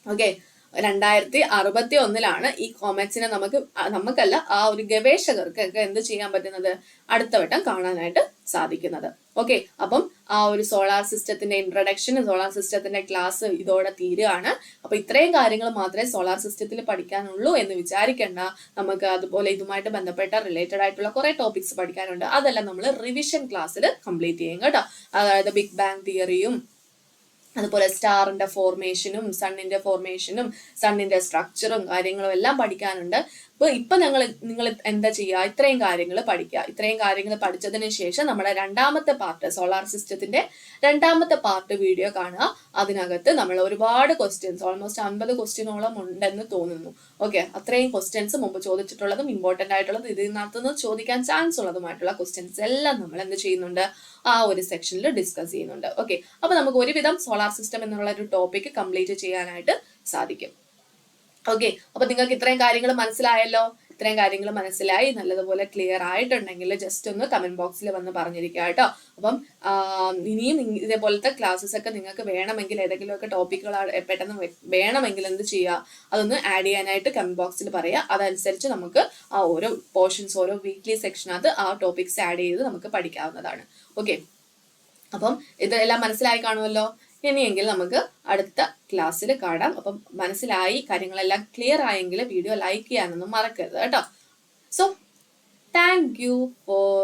ഓക്കെ, 2061 ഈ കോമറ്റ്സിനെ നമുക്കല്ല ആ ഒരു ഗവേഷകർക്ക് എന്ത് ചെയ്യാൻ പറ്റുന്നത്, അടുത്ത വട്ടം കാണാനായിട്ട് സാധിക്കുന്നത്. ഓക്കെ, അപ്പം ആ ഒരു സോളാർ സിസ്റ്റത്തിന്റെ ഇൻട്രൊഡക്ഷൻ, സോളാർ സിസ്റ്റത്തിന്റെ ക്ലാസ് ഇതോടെ തീരുകയാണ്. അപ്പൊ ഇത്രയും കാര്യങ്ങൾ മാത്രമേ സോളാർ സിസ്റ്റത്തിൽ പഠിക്കാനുള്ളൂ എന്ന് വിചാരിക്കേണ്ട. നമുക്ക് അതുപോലെ ഇതുമായിട്ട് ബന്ധപ്പെട്ട റിലേറ്റഡ് ആയിട്ടുള്ള കുറെ ടോപ്പിക്സ് പഠിക്കാനുണ്ട്. അതെല്ലാം നമ്മൾ റിവിഷൻ ക്ലാസ്സിൽ കംപ്ലീറ്റ് ചെയ്യും കേട്ടോ. അതായത് ബിഗ് ബാങ് തിയറിയും, അതുപോലെ സ്റ്റാറിന്റെ ഫോർമേഷനും, സണ്ണിന്റെ ഫോർമേഷനും, സണ്ണിന്റെ സ്ട്രക്ചറും കാര്യങ്ങളും എല്ലാം പഠിക്കാനുണ്ട്. ഇപ്പൊ നിങ്ങൾ എന്താ ചെയ്യുക, ഇത്രയും കാര്യങ്ങൾ പഠിക്കുക. ഇത്രയും കാര്യങ്ങൾ പഠിച്ചതിന് ശേഷം നമ്മുടെ രണ്ടാമത്തെ പാർട്ട്, സോളാർ സിസ്റ്റത്തിന്റെ രണ്ടാമത്തെ പാർട്ട് വീഡിയോ കാണുക. അതിനകത്ത് നമ്മൾ ഒരുപാട് ക്വസ്റ്റ്യൻസ്, ഓൾമോസ്റ്റ് 50 ക്വസ്റ്റ്യനോളം ഉണ്ടെന്ന് തോന്നുന്നു. ഓക്കെ, അത്രയും ക്വസ്റ്റ്യൻസ് മുമ്പ് ചോദിച്ചിട്ടുള്ളതും ഇമ്പോർട്ടന്റ് ആയിട്ടുള്ളതും ഇതിനകത്തുനിന്ന് ചോദിക്കാൻ ചാൻസ് ഉള്ളതുമായിട്ടുള്ള ക്വസ്റ്റ്യൻസ് എല്ലാം നമ്മൾ എന്ത് ചെയ്യുന്നുണ്ട്, ആ ഒരു സെക്ഷനിൽ ഡിസ്കസ് ചെയ്യുന്നുണ്ട്. ഓക്കെ, അപ്പൊ നമുക്ക് ഒരുവിധം സോളാർ സിസ്റ്റം എന്നുള്ള ഒരു ടോപ്പിക് കംപ്ലീറ്റ് ചെയ്യാനായിട്ട് സാധിക്കും. ഓക്കെ, അപ്പൊ നിങ്ങൾക്ക് ഇത്രയും കാര്യങ്ങൾ മനസ്സിലായല്ലോ. ഇത്രയും കാര്യങ്ങൾ മനസ്സിലായി, നല്ലതുപോലെ ക്ലിയർ ആയിട്ടുണ്ടെങ്കിൽ ജസ്റ്റ് ഒന്ന് കമന്റ് ബോക്സിൽ വന്ന് പറഞ്ഞിരിക്കുക കേട്ടോ. അപ്പം ഇനിയും ഇതേപോലത്തെ ക്ലാസ്സസ് ഒക്കെ നിങ്ങൾക്ക് വേണമെങ്കിൽ, ഏതെങ്കിലുമൊക്കെ ടോപ്പിക്കുകൾ പെട്ടെന്ന് വേണമെങ്കിൽ എന്ത് ചെയ്യുക, അതൊന്ന് ആഡ് ചെയ്യാനായിട്ട് കമന്റ് ബോക്സിൽ പറയുക. അതനുസരിച്ച് നമുക്ക് ആ ഓരോ പോർഷൻസ്, ഓരോ വീക്ക്ലി സെക്ഷനകത്ത് ആ ടോപ്പിക്സ് ആഡ് ചെയ്ത് നമുക്ക് പഠിക്കാവുന്നതാണ്. ഓക്കെ, അപ്പം ഇതെല്ലാം മനസ്സിലായി കാണുമല്ലോ. ഇനിയെങ്കിൽ നമുക്ക് അടുത്ത ക്ലാസ്സിൽ കാണാം. അപ്പം മനസ്സിലായി, കാര്യങ്ങളെല്ലാം ക്ലിയർ ആയെങ്കിൽ വീഡിയോ ലൈക്ക് ചെയ്യാനൊന്നും മറക്കരുത് കേട്ടോ. So thank you for